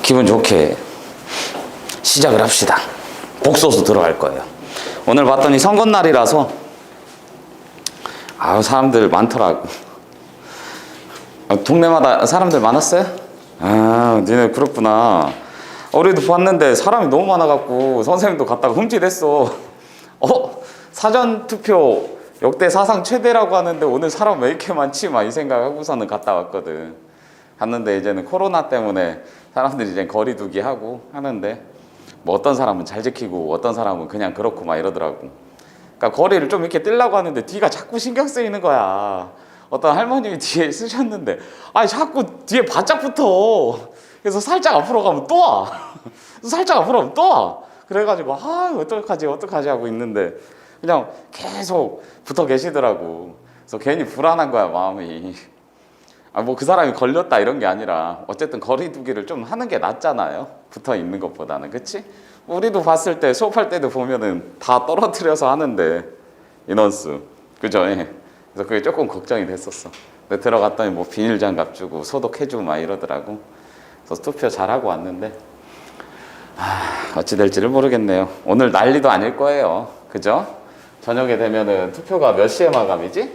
기분 좋게 시작을 합시다. 복소수 들어갈 거예요. 오늘 봤더니 선거날이라서 사람들 많더라고. 동네마다 사람들 많았어요? 니네 그렇구나. 우리도 봤는데 사람이 너무 많아갖고 선생님도 갔다가 흠칫했어. 사전투표 역대 사상 최대라고 하는데 오늘 사람 왜 이렇게 많지? 막 이 생각하고서는 갔다 왔거든. 갔는데 이제는 코로나 때문에 사람들이 이제 거리 두기 하고 하는데 뭐 어떤 사람은 잘 지키고 어떤 사람은 그냥 그렇고 막 이러더라고. 그러니까 거리를 좀 이렇게 뛰려고 하는데 뒤가 자꾸 신경 쓰이는 거야. 어떤 할머님이 뒤에 쓰셨는데 자꾸 뒤에 바짝 붙어. 그래서 살짝 앞으로 가면 또 와. 살짝 앞으로 가면 또 와. 그래가지고 어떡하지 하고 있는데 그냥 계속 붙어 계시더라고. 그래서 괜히 불안한 거야, 마음이. 뭐 그 사람이 걸렸다 이런 게 아니라 어쨌든 거리 두기를 좀 하는 게 낫잖아요. 붙어 있는 것보다는. 그치? 우리도 봤을 때 수업할 때도 보면은 다 떨어뜨려서 하는데 인원수. 그죠? 예. 그래서 그게 조금 걱정이 됐었어. 근데 들어갔더니 뭐 비닐장갑 주고 소독해주고 막 이러더라고. 그래서 투표 잘하고 왔는데 어찌 될지를 모르겠네요. 오늘 난리도 아닐 거예요. 그죠? 저녁에 되면은 투표가 몇 시에 마감이지?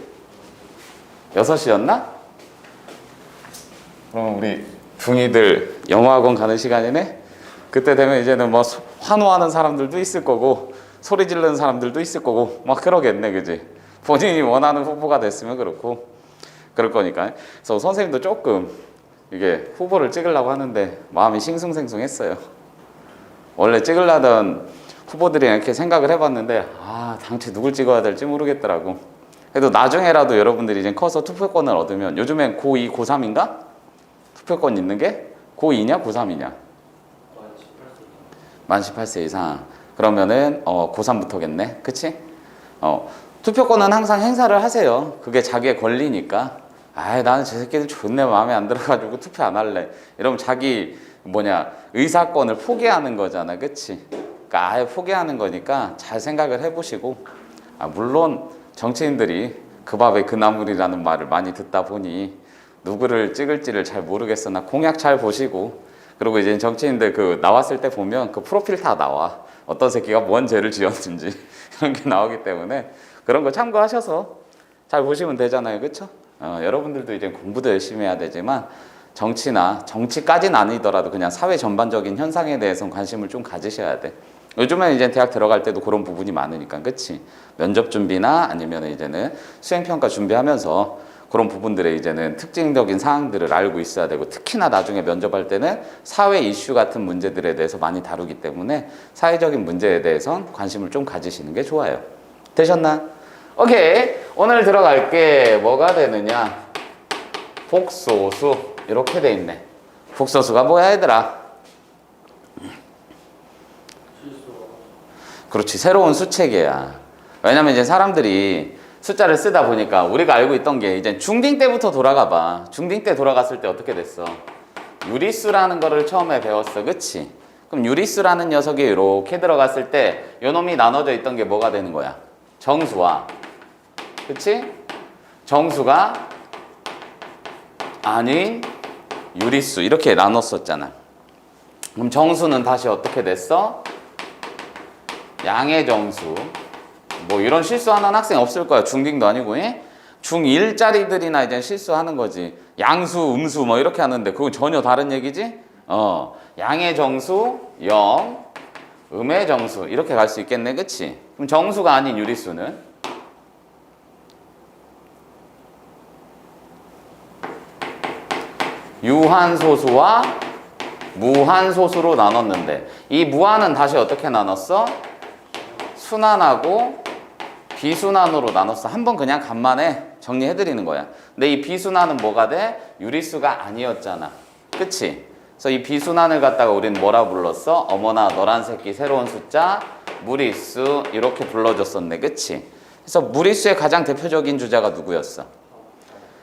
6시였나? 그럼 우리 둥이들 영어학원 가는 시간이네? 그때 되면 이제는 뭐 환호하는 사람들도 있을 거고 소리 지르는 사람들도 있을 거고 막 그러겠네. 그지? 본인이 원하는 후보가 됐으면 그렇고 그럴 거니까. 그래서 선생님도 조금 이게 후보를 찍으려고 하는데 마음이 싱숭생숭했어요. 원래 찍으려던 후보들이 이렇게 생각을 해봤는데 당최 누굴 찍어야 될지 모르겠더라고. 그래도 나중에라도 여러분들이 이제 커서 투표권을 얻으면 요즘엔 고2, 고3인가? 투표권 있는 게 고2냐 고3이냐? 만 18세 이상. 그러면은 고3부터겠네. 그치? 투표권은 항상 행사를 하세요. 그게 자기의 권리니까. 나는 저 새끼들 존내 마음에 안 들어가지고 투표 안 할래. 이러면 자기 의사권을 포기하는 거잖아. 그치? 그러니까 아예 포기하는 거니까 잘 생각을 해보시고 물론 정치인들이 그 밥에 그 나물이라는 말을 많이 듣다 보니 누구를 찍을지를 잘 모르겠으나 공약 잘 보시고 그리고 이제 정치인들 그 나왔을 때 보면 그 프로필 다 나와. 어떤 새끼가 뭔 죄를 지었는지 이런 게 나오기 때문에 그런 거 참고하셔서 잘 보시면 되잖아요. 그렇죠? 여러분들도 이제 공부도 열심히 해야 되지만 정치까지는 아니더라도 그냥 사회 전반적인 현상에 대해서는 관심을 좀 가지셔야 돼. 요즘에는 이제 대학 들어갈 때도 그런 부분이 많으니까. 그치? 면접 준비나 아니면 이제는 수행평가 준비하면서 그런 부분들에 이제는 특징적인 사항들을 알고 있어야 되고 특히나 나중에 면접할 때는 사회 이슈 같은 문제들에 대해서 많이 다루기 때문에 사회적인 문제에 대해선 관심을 좀 가지시는 게 좋아요. 되셨나? 오케이. 오늘 들어갈 게 뭐가 되느냐? 복소수. 이렇게 돼 있네. 복소수가 뭐야 얘들아? 그렇지. 새로운 수체계야. 왜냐면 이제 사람들이 숫자를 쓰다 보니까 우리가 알고 있던 게 이제 중딩 때부터 돌아가 봐. 중딩 때 돌아갔을 때 어떻게 됐어? 유리수라는 거를 처음에 배웠어. 그치? 그럼 유리수라는 녀석이 이렇게 들어갔을 때 요놈이 나눠져 있던 게 뭐가 되는 거야? 정수와 그치? 정수가 아닌 유리수 이렇게 나눴었잖아. 그럼 정수는 다시 어떻게 됐어? 양의 정수. 뭐 이런 실수하는 학생 없을 거야. 중딩도 아니고. 중1짜리들이나 이제 실수하는 거지. 양수, 음수 뭐 이렇게 하는데 그건 전혀 다른 얘기지? 양의 정수 0, 음의 정수 이렇게 갈 수 있겠네. 그치? 그럼 정수가 아닌 유리수는? 유한소수와 무한소수로 나눴는데 이 무한은 다시 어떻게 나눴어? 순환하고 비순환으로 나눴어. 한번 그냥 간만에 정리해드리는 거야. 근데 이 비순환은 뭐가 돼? 유리수가 아니었잖아. 그치? 그래서 이 비순환을 갖다가 우리는 뭐라 불렀어? 어머나 너란 새끼 새로운 숫자 무리수 이렇게 불러줬었네. 그치? 그래서 무리수의 가장 대표적인 주자가 누구였어?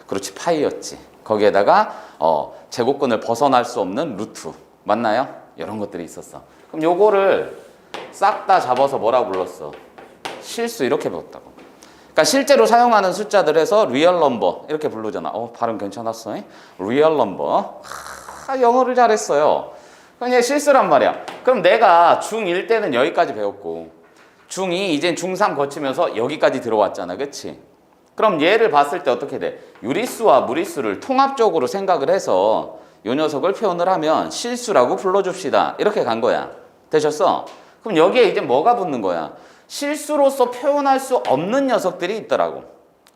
그렇지, 파이였지. 거기에다가 제곱근을 벗어날 수 없는 루트. 맞나요? 이런 것들이 있었어. 그럼 요거를 싹 다 잡아서 뭐라 불렀어? 실수 이렇게 배웠다고. 그러니까 실제로 사용하는 숫자들에서 리얼 넘버 이렇게 부르잖아. 발음 괜찮았어? 리얼 넘버. 영어를 잘했어요. 그럼 얘 실수란 말이야. 그럼 내가 중1 때는 여기까지 배웠고 중2 이젠 중3 거치면서 여기까지 들어왔잖아. 그치? 그럼 얘를 봤을 때 어떻게 돼? 유리수와 무리수를 통합적으로 생각을 해서 이 녀석을 표현을 하면 실수라고 불러줍시다. 이렇게 간 거야. 되셨어? 그럼 여기에 이제 뭐가 붙는 거야? 실수로서 표현할 수 없는 녀석들이 있더라고.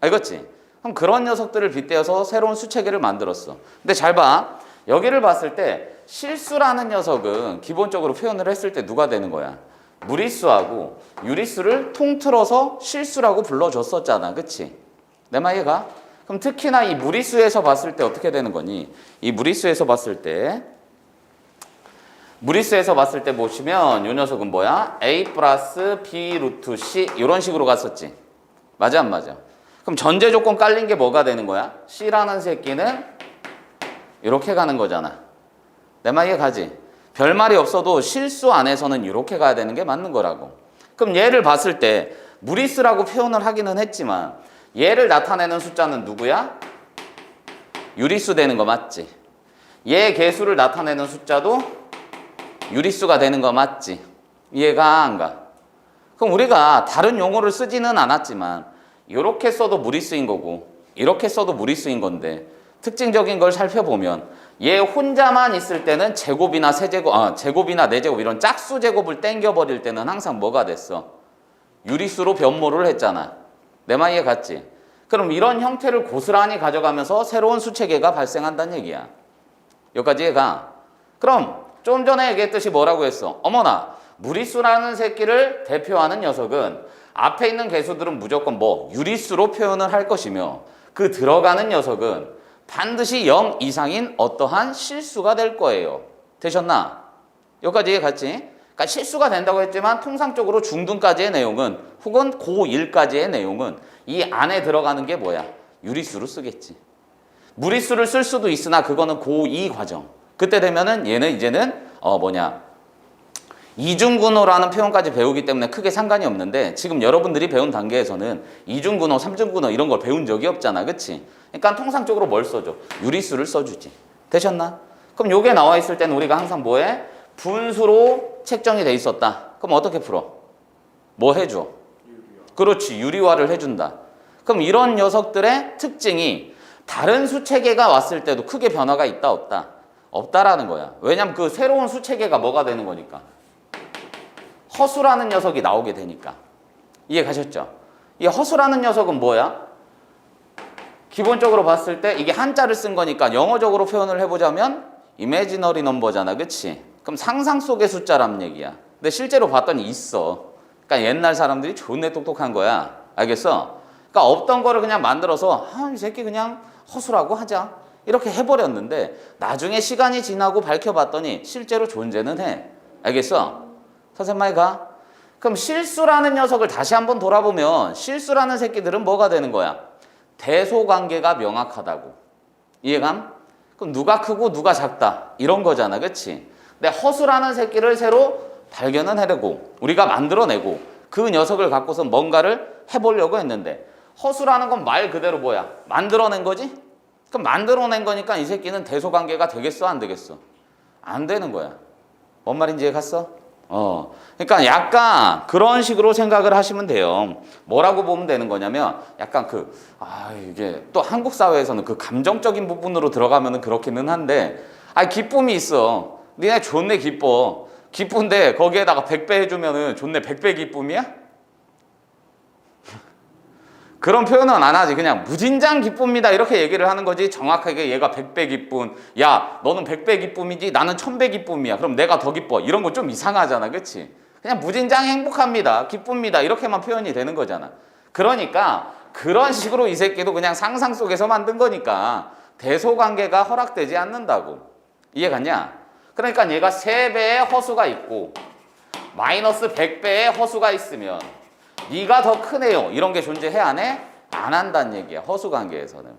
알겠지? 그럼 그런 녀석들을 빗대어서 새로운 수체계를 만들었어. 근데 잘 봐. 여기를 봤을 때 실수라는 녀석은 기본적으로 표현을 했을 때 누가 되는 거야? 무리수하고 유리수를 통틀어서 실수라고 불러줬었잖아. 그치? 내 말 이해가? 그럼 특히나 이 무리수에서 봤을 때 어떻게 되는 거니? 이 무리수에서 봤을 때 보시면 이 녀석은 뭐야? A 플러스 B 루트 C 이런 식으로 갔었지. 맞아 안 맞아? 그럼 전제 조건 깔린 게 뭐가 되는 거야? C라는 새끼는 이렇게 가는 거잖아. 내 말 이해가지? 별말이 없어도 실수 안에서는 이렇게 가야 되는 게 맞는 거라고. 그럼 얘를 봤을 때 무리수라고 표현을 하기는 했지만 얘를 나타내는 숫자는 누구야? 유리수 되는 거 맞지? 얘 개수를 나타내는 숫자도 유리수가 되는 거 맞지? 이해가 안 가? 그럼 우리가 다른 용어를 쓰지는 않았지만 이렇게 써도 무리수인 거고 이렇게 써도 무리수인 건데 특징적인 걸 살펴보면 얘 혼자만 있을 때는 제곱이나 제곱이나 네제곱 이런 짝수 제곱을 땡겨버릴 때는 항상 뭐가 됐어? 유리수로 변모를 했잖아. 내 말 이해 갔지? 그럼 이런 형태를 고스란히 가져가면서 새로운 수체계가 발생한다는 얘기야. 여기까지 이해가? 그럼 좀 전에 얘기했듯이 뭐라고 했어? 어머나 무리수라는 새끼를 대표하는 녀석은 앞에 있는 개수들은 무조건 유리수로 표현을 할 것이며 그 들어가는 녀석은 반드시 0 이상인 어떠한 실수가 될 거예요. 되셨나? 여기까지 이해 갔지? 그러니까 실수가 된다고 했지만 통상적으로 중등까지의 내용은 혹은 고1까지의 내용은 이 안에 들어가는 게 뭐야? 유리수로 쓰겠지. 무리수를 쓸 수도 있으나 그거는 고2 과정. 그때 되면은 얘는 이제는 이중근호라는 표현까지 배우기 때문에 크게 상관이 없는데 지금 여러분들이 배운 단계에서는 이중근호, 삼중근호 이런 걸 배운 적이 없잖아. 그치? 그러니까 통상적으로 뭘 써줘? 유리수를 써주지. 되셨나? 그럼 요게 나와 있을 때는 우리가 항상 뭐해? 분수로 책정이 돼 있었다. 그럼 어떻게 풀어? 뭐 해줘? 그렇지. 유리화를 해준다. 그럼 이런 녀석들의 특징이 다른 수체계가 왔을 때도 크게 변화가 있다 없다? 없다라는 거야. 왜냐면 그 새로운 수체계가 뭐가 되는 거니까. 허수라는 녀석이 나오게 되니까. 이해 가셨죠? 이 허수라는 녀석은 뭐야? 기본적으로 봤을 때 이게 한자를 쓴 거니까 영어적으로 표현을 해보자면 imaginary number잖아. 그치? 그럼 상상 속의 숫자란 얘기야. 근데 실제로 봤더니 있어. 그러니까 옛날 사람들이 존내 똑똑한 거야. 알겠어? 그러니까 없던 거를 그냥 만들어서 이 새끼 그냥 허수라고 하자. 이렇게 해버렸는데 나중에 시간이 지나고 밝혀봤더니 실제로 존재는 해. 알겠어? 선생님 말 가? 그럼 실수라는 녀석을 다시 한번 돌아보면 실수라는 새끼들은 뭐가 되는 거야? 대소관계가 명확하다고. 이해감? 그럼 누가 크고 누가 작다 이런 거잖아. 그치? 근데 허수라는 새끼를 새로 발견은 해내고 우리가 만들어내고 그 녀석을 갖고서 뭔가를 해보려고 했는데 허수라는 건 말 그대로 뭐야? 만들어낸 거지? 그럼 만들어낸 거니까 이 새끼는 대소관계가 되겠어 안 되겠어? 안 되는 거야. 뭔 말인지 이해 갔어? 그러니까 약간 그런 식으로 생각을 하시면 돼요. 뭐라고 보면 되는 거냐면 약간 이게 또 한국 사회에서는 그 감정적인 부분으로 들어가면은 그렇기는 한데 기쁨이 있어. 니네 존내 기뻐. 기쁜데 거기에다가 100배 해주면은 존내 100배 기쁨이야? 그런 표현은 안 하지. 그냥 무진장 기쁩니다 이렇게 얘기를 하는 거지. 정확하게 얘가 100배 기쁨, 야 너는 100배 기쁨이지 나는 1000배 기쁨이야 그럼 내가 더 기뻐 이런 거 좀 이상하잖아. 그치? 그냥 무진장 행복합니다 기쁩니다 이렇게만 표현이 되는 거잖아. 그러니까 그런 식으로 이 새끼도 그냥 상상 속에서 만든 거니까 대소관계가 허락되지 않는다고. 이해 갔냐? 그러니까 얘가 3배의 허수가 있고 마이너스 100배의 허수가 있으면 네가 더 크네요 이런 게 존재해 안 해? 안 한다는 얘기야. 허수관계에서는.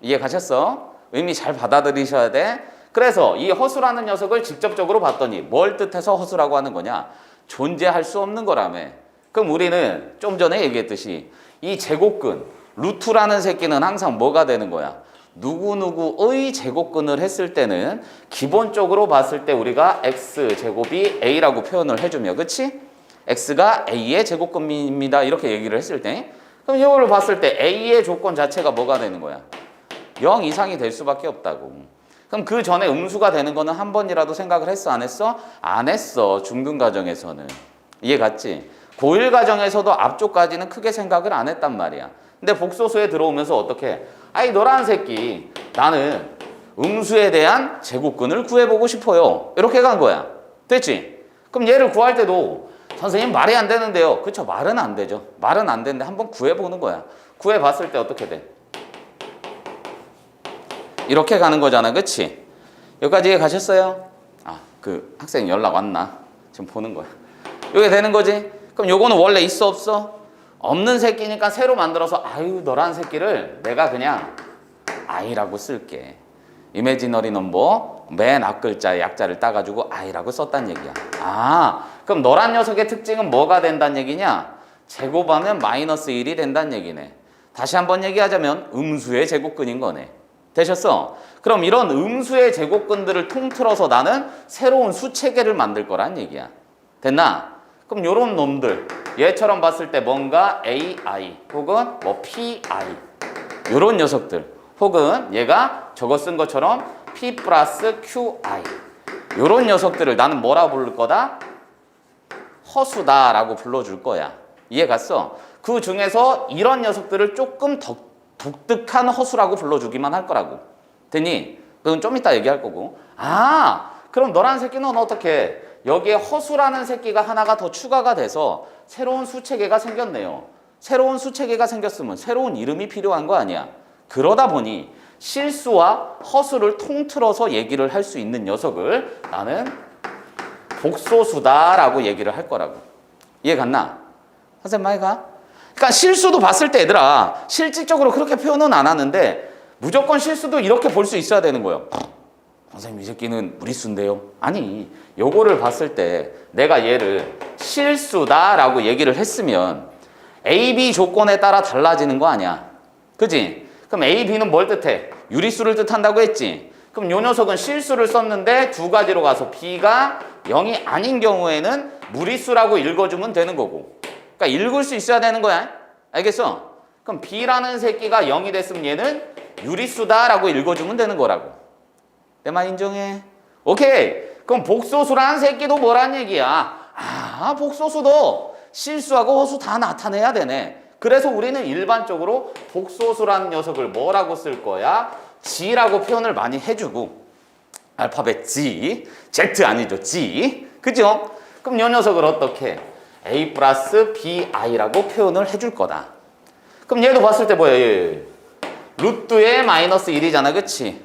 이해 가셨어? 의미 잘 받아들이셔야 돼. 그래서 이 허수라는 녀석을 직접적으로 봤더니 뭘 뜻해서 허수라고 하는 거냐? 존재할 수 없는 거라며. 그럼 우리는 좀 전에 얘기했듯이 이 제곱근 루트라는 새끼는 항상 뭐가 되는 거야? 누구누구의 제곱근을 했을 때는 기본적으로 봤을 때 우리가 x제곱이 a라고 표현을 해주며, 그치? x가 a의 제곱근입니다 이렇게 얘기를 했을 때, 그럼 이거를 봤을 때 a의 조건 자체가 뭐가 되는 거야? 0 이상이 될 수밖에 없다고. 그럼 그 전에 음수가 되는 거는 한 번이라도 생각을 했어 안 했어? 안 했어. 중등 가정에서는. 이해 갔지? 고1 가정에서도 앞쪽까지는 크게 생각을 안 했단 말이야. 근데 복소수에 들어오면서 어떻게? 아이 너란 새끼, 나는 음수에 대한 제곱근을 구해보고 싶어요. 이렇게 간 거야. 됐지? 그럼 얘를 구할 때도 선생님 말이 안 되는데요. 그쵸? 말은 안 되죠. 말은 안 되는데 한번 구해보는 거야. 구해봤을 때 어떻게 돼? 이렇게 가는 거잖아. 그치? 여기까지 가셨어요? 아, 그 학생 연락 왔나? 지금 보는 거야. 이게 되는 거지? 그럼 요거는 원래 있어 없어? 없는 새끼니까 새로 만들어서 아유 너란 새끼를 내가 그냥 I라고 쓸게. 이미지너리 넘버 맨 앞글자의 약자를 따가지고 I라고 썼단 얘기야. 아, 그럼 너란 녀석의 특징은 뭐가 된다는 얘기냐? 제곱하면 마이너스 1이 된다는 얘기네. 다시 한번 얘기하자면 음수의 제곱근인 거네. 되셨어? 그럼 이런 음수의 제곱근들을 통틀어서 나는 새로운 수체계를 만들 거란 얘기야. 됐나? 그럼 요런 놈들 얘처럼 봤을 때 뭔가 AI 혹은 뭐 PI 요런 녀석들 혹은 얘가 저거 쓴 것처럼 P 플러스 QI 요런 녀석들을 나는 뭐라 부를 거다? 허수다라고 불러줄 거야. 이해 갔어? 그 중에서 이런 녀석들을 조금 더 독특한 허수라고 불러주기만 할 거라고. 됐니? 그건 좀 이따 얘기할 거고. 아, 그럼 너란 새끼는 어떻게? 여기에 허수라는 새끼가 하나가 더 추가가 돼서 새로운 수체계가 생겼네요. 새로운 수체계가 생겼으면 새로운 이름이 필요한 거 아니야. 그러다 보니 실수와 허수를 통틀어서 얘기를 할 수 있는 녀석을 나는 복소수다라고 얘기를 할 거라고. 이해 갔나? 선생님 많이 가? 그러니까 실수도 봤을 때 얘들아 실질적으로 그렇게 표현은 안 하는데 무조건 실수도 이렇게 볼 수 있어야 되는 거예요. 선생님 이 새끼는 무리수인데요. 아니 요거를 봤을 때 내가 얘를 실수다라고 얘기를 했으면 A, B 조건에 따라 달라지는 거 아니야. 그지? 그럼 A, B는 뭘 뜻해? 유리수를 뜻한다고 했지. 그럼 요 녀석은 실수를 썼는데 두 가지로 가서 B가 0이 아닌 경우에는 무리수라고 읽어주면 되는 거고. 그러니까 읽을 수 있어야 되는 거야. 알겠어? 그럼 B라는 새끼가 0이 됐으면 얘는 유리수다라고 읽어주면 되는 거라고. 내 말 인정해? 오케이. 그럼 복소수라는 새끼도 뭐란 얘기야? 아, 복소수도 실수하고 허수 다 나타내야 되네. 그래서 우리는 일반적으로 복소수라는 녀석을 뭐라고 쓸 거야? G라고 표현을 많이 해주고 알파벳 G, Z 아니죠? G. 그죠? 그럼 이 녀석을 어떻게? A 플러스 BI라고 표현을 해줄 거다. 그럼 얘도 봤을 때 뭐야? 얘. 루트에 마이너스 1이잖아. 그치?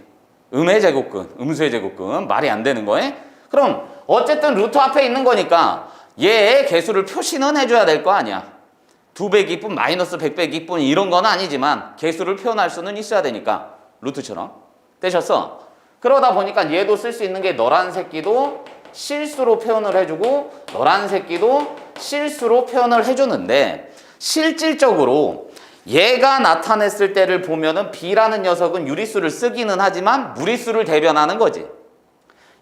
음의 제곱근, 음수의 제곱근. 말이 안 되는 거에? 그럼 어쨌든 루트 앞에 있는 거니까 얘의 개수를 표시는 해줘야 될 거 아니야. 200이뿐 마이너스 100이뿐 이런 건 아니지만 개수를 표현할 수는 있어야 되니까 루트처럼. 되셨어? 그러다 보니까 얘도 쓸 수 있는 게 너란 새끼도 실수로 표현을 해주고 너란 새끼도 실수로 표현을 해주는데 실질적으로 얘가 나타냈을 때를 보면은 B라는 녀석은 유리수를 쓰기는 하지만 무리수를 대변하는 거지.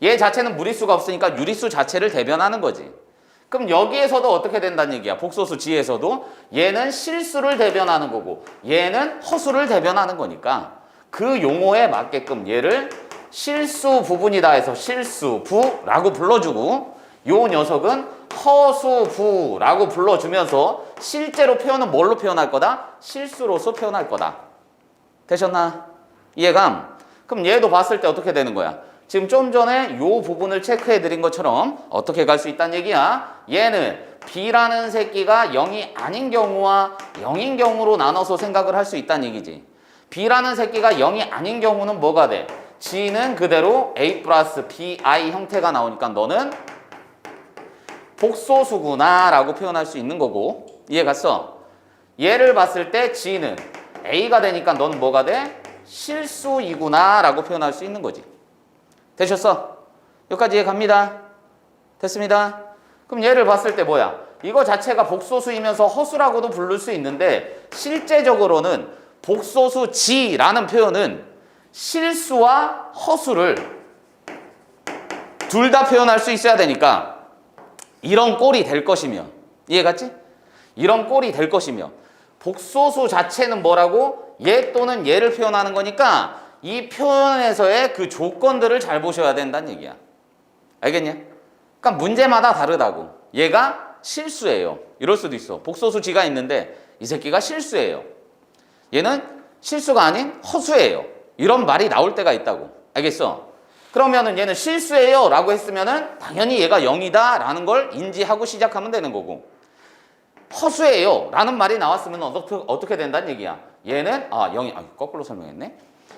얘 자체는 무리수가 없으니까 유리수 자체를 대변하는 거지. 그럼 여기에서도 어떻게 된다는 얘기야? 복소수 G에서도 얘는 실수를 대변하는 거고 얘는 허수를 대변하는 거니까 그 용어에 맞게끔 얘를 실수 부분이다 해서 실수부라고 불러주고 요 녀석은 허수부라고 불러주면서 실제로 표현은 뭘로 표현할 거다? 실수로서 표현할 거다. 되셨나? 이해감? 그럼 얘도 봤을 때 어떻게 되는 거야? 지금 좀 전에 요 부분을 체크해 드린 것처럼 어떻게 갈 수 있다는 얘기야? 얘는 B라는 새끼가 0이 아닌 경우와 0인 경우로 나눠서 생각을 할 수 있다는 얘기지. B라는 새끼가 0이 아닌 경우는 뭐가 돼? G는 그대로 A 플러스 BI 형태가 나오니까 너는 복소수구나 라고 표현할 수 있는 거고. 이해 갔어? 얘를 봤을 때 G는 A가 되니까 너는 뭐가 돼? 실수이구나 라고 표현할 수 있는 거지. 되셨어? 여기까지 이해 갑니다. 됐습니다. 그럼 얘를 봤을 때 뭐야? 이거 자체가 복소수이면서 허수라고도 부를 수 있는데 실제적으로는 복소수 G라는 표현은 실수와 허수를 둘 다 표현할 수 있어야 되니까 이런 꼴이 될 것이며, 이해갔지? 이런 꼴이 될 것이며, 복소수 자체는 뭐라고? 얘 또는 얘를 표현하는 거니까 이 표현에서의 그 조건들을 잘 보셔야 된다는 얘기야. 알겠냐? 그러니까 문제마다 다르다고. 얘가 실수예요. 이럴 수도 있어. 복소수 지가 있는데 이 새끼가 실수예요. 얘는 실수가 아닌 허수예요. 이런 말이 나올 때가 있다고. 알겠어? 그러면은 얘는 실수예요 라고 했으면은 당연히 얘가 0이다 라는 걸 인지하고 시작하면 되는 거고, 허수예요 라는 말이 나왔으면 어떻게 된다는 얘기야. 얘는 0이 거꾸로 설명했네.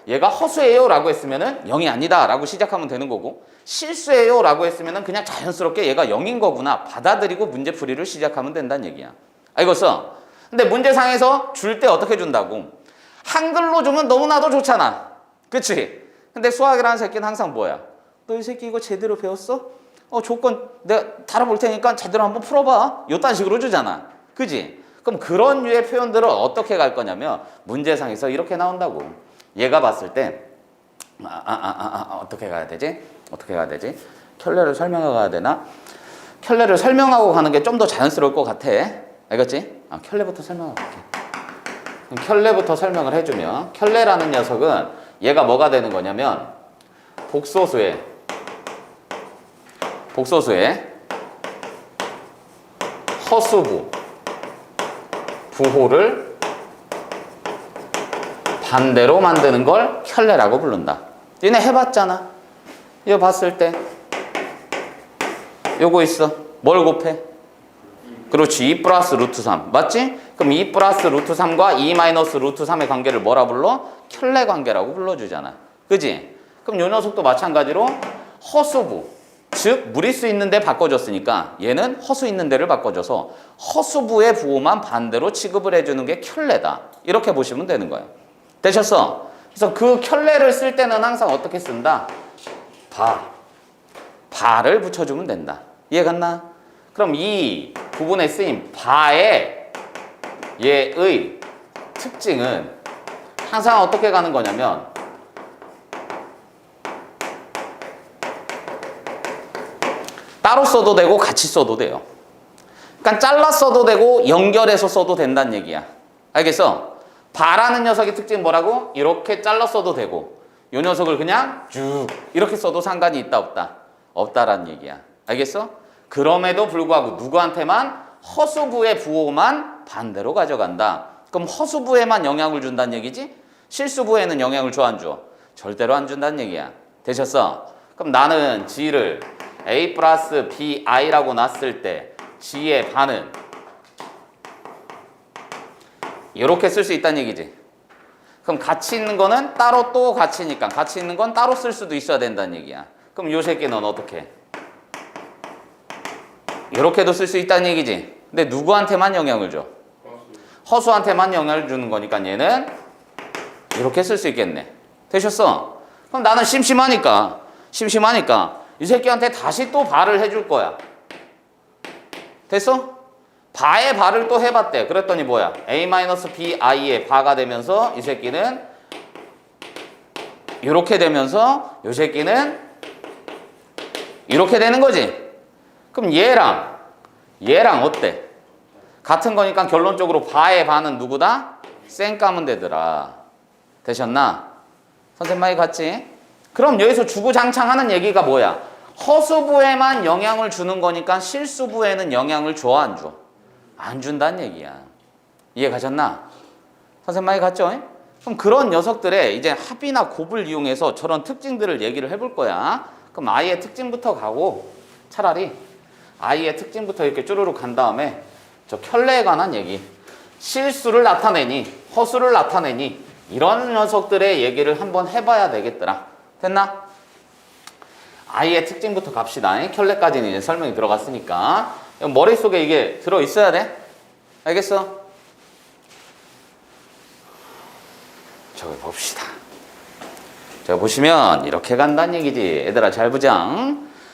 얘가 허수예요 라고 했으면은 0이 아니다 라고 시작하면 되는 거고, 실수예요 라고 했으면은 그냥 자연스럽게 얘가 0인 거구나 받아들이고 문제풀이를 시작하면 된다는 얘기야. 알겠어? 근데 문제상에서 줄 때 어떻게 준다고? 한글로 주면 너무나도 좋잖아. 그치? 근데 수학이라는 새끼는 항상 뭐야? 너 이 새끼 이거 제대로 배웠어? 조건 내가 달아볼 테니까 제대로 한번 풀어봐. 요딴 식으로 주잖아. 그지? 그럼 그런 류의 표현들을 어떻게 갈 거냐면 문제상에서 이렇게 나온다고. 얘가 봤을 때 어떻게 가야 되지? 어떻게 가야 되지? 켤레를 설명하고 가야 되나? 켤레를 설명하고 가는 게 좀 더 자연스러울 것 같아. 알겠지? 켤레부터 설명하고 갈게. 그럼 켤레부터 설명을 해주면, 켤레라는 녀석은 얘가 뭐가 되는 거냐면 복소수의 허수부 부호를 반대로 만드는 걸 켤레라고 부른다. 얘네 해봤잖아. 이거 봤을 때 요거 있어. 뭘 곱해? 그렇지. 2 플러스 루트 3 맞지? 그럼 2 플러스 루트 3과 2 마이너스 루트 3의 관계를 뭐라 불러? 켤레 관계라고 불러주잖아. 그지? 그럼 요 녀석도 마찬가지로 허수부, 즉 무리수 있는 데 바꿔줬으니까 얘는 허수 있는 데를 바꿔줘서 허수부의 부호만 반대로 취급을 해주는 게 켤레다. 이렇게 보시면 되는 거예요. 되셨어? 그래서 그 켤레를 쓸 때는 항상 어떻게 쓴다? 바를 붙여주면 된다. 이해 갔나? 그럼 이 부분에 쓰인 바의 얘의 특징은 항상 어떻게 가는 거냐면 따로 써도 되고 같이 써도 돼요. 그러니까 잘라 써도 되고 연결해서 써도 된다는 얘기야. 알겠어? 바라는 녀석의 특징은 뭐라고? 이렇게 잘라 써도 되고 이 녀석을 그냥 쭉 이렇게 써도 상관이 있다 없다? 없다라는 얘기야. 알겠어? 그럼에도 불구하고 누구한테만? 허수부의 부호만 반대로 가져간다. 그럼 허수부에만 영향을 준다는 얘기지? 실수부에는 영향을 줘 안 줘? 절대로 안 준다는 얘기야. 되셨어? 그럼 나는 G를 A 플러스 BI라고 놨을 때 G의 반은 이렇게 쓸 수 있다는 얘기지. 그럼 같이 있는 거는 따로 또 같이니까 같이 있는 건 따로 쓸 수도 있어야 된다는 얘기야. 그럼 요 새끼는 어떻게? 이렇게도 쓸 수 있다는 얘기지. 근데 누구한테만 영향을 줘? 허수한테만 영향을 주는 거니까 얘는 이렇게 쓸 수 있겠네. 되셨어? 그럼 나는 심심하니까 이 새끼한테 다시 또 바를 해줄 거야. 됐어? 바의 바를 또 해봤대. 그랬더니 뭐야? A-BI의 바가 되면서 이 새끼는 이렇게 되면서 이 새끼는 이렇게 되는 거지. 그럼 얘랑 어때? 같은 거니까 결론적으로 바의 바는 누구다? 쌩 까면 되더라. 되셨나? 선생님 많이 갔지? 그럼 여기서 주구장창하는 얘기가 뭐야? 허수부에만 영향을 주는 거니까 실수부에는 영향을 줘 안 줘? 안 준다는 얘기야. 이해 가셨나? 선생님 많이 갔죠? 그럼 그런 녀석들의 이제 합이나 곱을 이용해서 저런 특징들을 얘기를 해볼 거야. 그럼 I의 특징부터 가고 차라리 I의 특징부터 이렇게 쭈루룩 간 다음에 저 켤레에 관한 얘기, 실수를 나타내니 허수를 나타내니 이런 녀석들의 얘기를 한번 해봐야 되겠더라. 됐나? I의 특징부터 갑시다. 켤레까지는 이제 설명이 들어갔으니까 머릿속에 이게 들어있어야 돼. 알겠어? 저기 봅시다. 저기 보시면 이렇게 간다는 얘기지. 얘들아 잘 보자.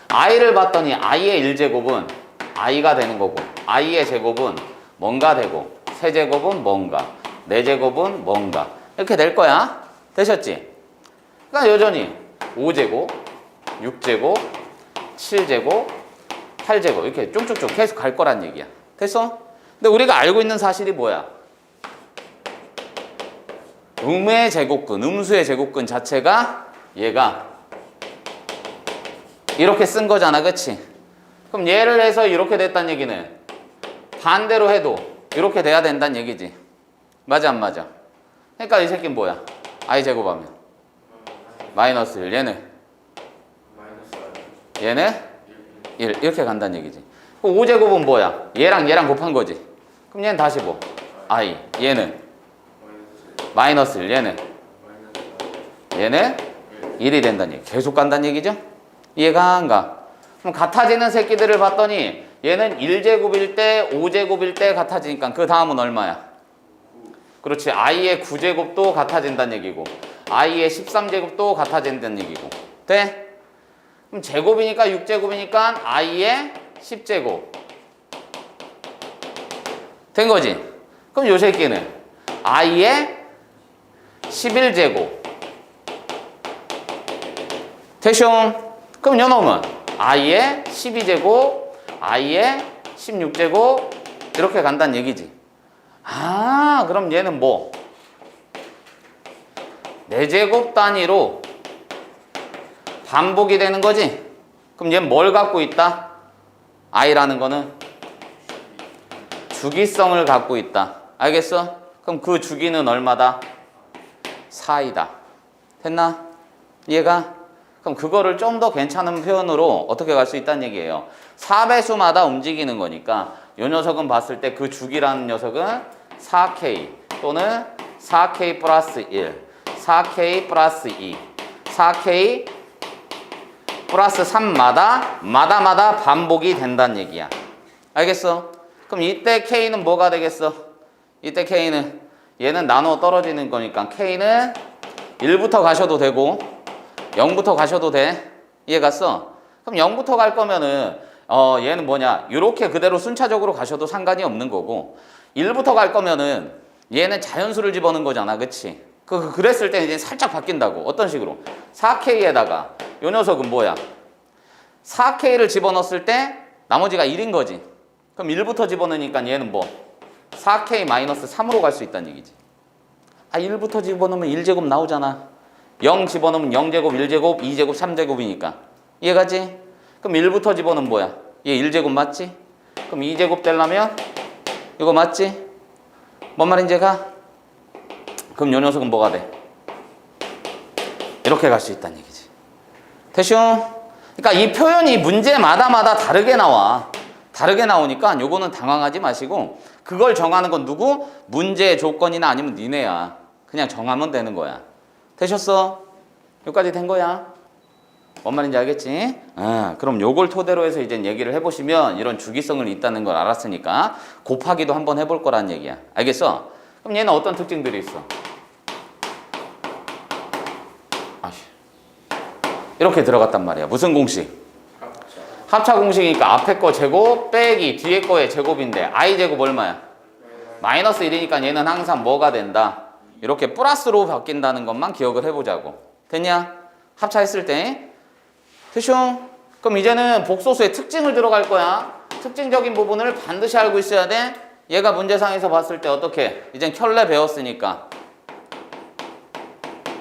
I를 봤더니 I의 1제곱은 I가 되는 거고 I의 제곱은 뭔가 되고 세제곱은 뭔가 네제곱은 뭔가 이렇게 될 거야. 되셨지? 그러니까 여전히 5제곱, 6제곱, 7제곱, 8제곱 이렇게 쭉쭉쭉 계속 갈 거란 얘기야. 됐어? 근데 우리가 알고 있는 사실이 뭐야? 음의 제곱근, 음수의 제곱근 자체가 얘가 이렇게 쓴 거잖아, 그치? 그럼 얘를 해서 이렇게 됐다는 얘기는 반대로 해도 이렇게 돼야 된다는 얘기지. 맞아 안 맞아? 그러니까 이 새끼는 뭐야? i 제곱하면 마이너스 1, 얘는 1 이렇게 간다는 얘기지. 그럼 5제곱은 뭐야? 얘랑 얘랑 곱한 거지. 그럼 얘는 다시 뭐? i, 얘는 마이너스 1, 얘는 1이 된다는 얘기. 계속 간다는 얘기죠? 이해가 안 가? 그럼 같아지는 새끼들을 봤더니 얘는 1제곱일 때 5제곱일 때 같아지니까 그 다음은 얼마야? 그렇지. i의 9제곱도 같아진다는 얘기고 i의 13제곱도 같아진다는 얘기고. 돼? 그럼 제곱이니까 6제곱이니까 i의 10제곱 된 거지. 그럼 요 새끼는 i의 11제곱 됐쇼? 그럼 요 놈은 i의 12제곱, i의 16제곱 이렇게 간다는 얘기지. 아, 그럼 얘는 뭐? 4제곱 단위로 반복이 되는 거지? 그럼 얘는 뭘 갖고 있다? i라는 거는 주기성을 갖고 있다. 알겠어? 그럼 그 주기는 얼마다? 4이다. 됐나? 이해가? 그럼 그거를 좀 더 괜찮은 표현으로 어떻게 갈 수 있다는 얘기예요. 4배수마다 움직이는 거니까 이 녀석은 봤을 때 그 주기라는 녀석은 4K 또는 4K 플러스 1, 4K 플러스 2, 4K 플러스 3마다 마다 반복이 된다는 얘기야. 알겠어? 그럼 이때 K는 뭐가 되겠어? 이때 K는 얘는 나눠 떨어지는 거니까 K는 1부터 가셔도 되고 0부터 가셔도 돼. 이해 갔어? 그럼 0부터 갈 거면은 얘는 뭐냐? 이렇게 그대로 순차적으로 가셔도 상관이 없는 거고 1부터 갈 거면은 얘는 자연수를 집어넣은 거잖아. 그치? 그랬을 때 이제 살짝 바뀐다고. 어떤 식으로? 4K에다가 요 녀석은 뭐야? 4K를 집어넣었을 때 나머지가 1인 거지. 그럼 1부터 집어넣으니까 얘는 뭐? 4K-3으로 갈 수 있다는 얘기지. 아, 1부터 집어넣으면 1제곱 나오잖아. 0 집어넣으면 0제곱, 1제곱, 2제곱, 3제곱이니까. 이해가지? 그럼 1부터 집어넣으면 뭐야? 얘 1제곱 맞지? 그럼 2제곱 되려면 이거 맞지? 뭔 말인지 가? 그럼 요 녀석은 뭐가 돼? 이렇게 갈 수 있다는 얘기지. 됐쇼? 그러니까 이 표현이 문제마다 다르게 나와. 다르게 나오니까 요거는 당황하지 마시고 그걸 정하는 건 누구? 문제의 조건이나 아니면 니네야. 그냥 정하면 되는 거야. 되셨어? 여기까지 된 거야. 뭔 말인지 알겠지? 그럼 요걸 토대로 해서 이제 얘기를 해보시면 이런 주기성을 있다는 걸 알았으니까 곱하기도 한번 해볼 거란 얘기야. 알겠어? 그럼 얘는 어떤 특징들이 있어? 이렇게 들어갔단 말이야. 무슨 공식? 합차 공식이니까 앞에 거 제곱 빼기 뒤에 거의 제곱인데 i 제곱 얼마야? 마이너스 1이니까 얘는 항상 뭐가 된다? 이렇게 플러스로 바뀐다는 것만 기억을 해보자고. 됐냐? 합차했을 때. 됐쇼? 그럼 이제는 복소수의 특징을 들어갈 거야. 특징적인 부분을 반드시 알고 있어야 돼. 얘가 문제상에서 봤을 때 어떻게? 이젠 켤레 배웠으니까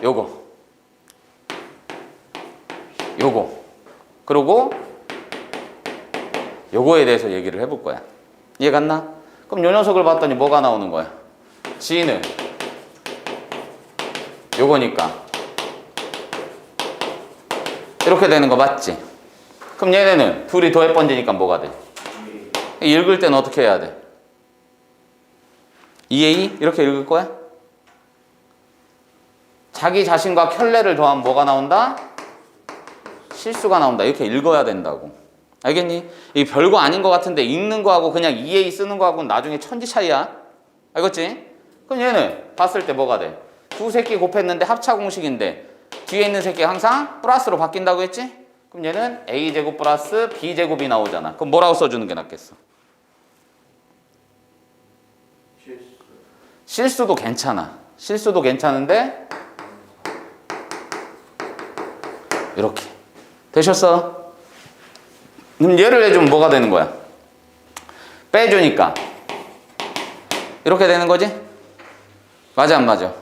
요거 그리고 요거에 대해서 얘기를 해볼 거야. 이해 갔나? 그럼 요 녀석을 봤더니 뭐가 나오는 거야? G는 요거니까 이렇게 되는 거 맞지? 그럼 얘네는 둘이 더해 번지니까 뭐가 돼? 읽을 때는 어떻게 해야 돼? 2A? 이렇게 읽을 거야? 자기 자신과 켤레를 더하면 뭐가 나온다? 실수가 나온다. 이렇게 읽어야 된다고. 알겠니? 이게 별거 아닌 것 같은데 읽는 거하고 그냥 2A 쓰는 거하고는 나중에 천지 차이야. 알겠지? 그럼 얘는 봤을 때 뭐가 돼? 두 새끼 곱했는데 합차 공식인데 뒤에 있는 새끼가 항상 플러스로 바뀐다고 했지? 그럼 얘는 A제곱 플러스 B제곱이 나오잖아. 그럼 뭐라고 써주는 게 낫겠어? 실수도 괜찮아. 실수도 괜찮은데 이렇게. 되셨어? 그럼 얘를 해주면 뭐가 되는 거야? 빼주니까 이렇게 되는 거지? 맞아 안 맞아?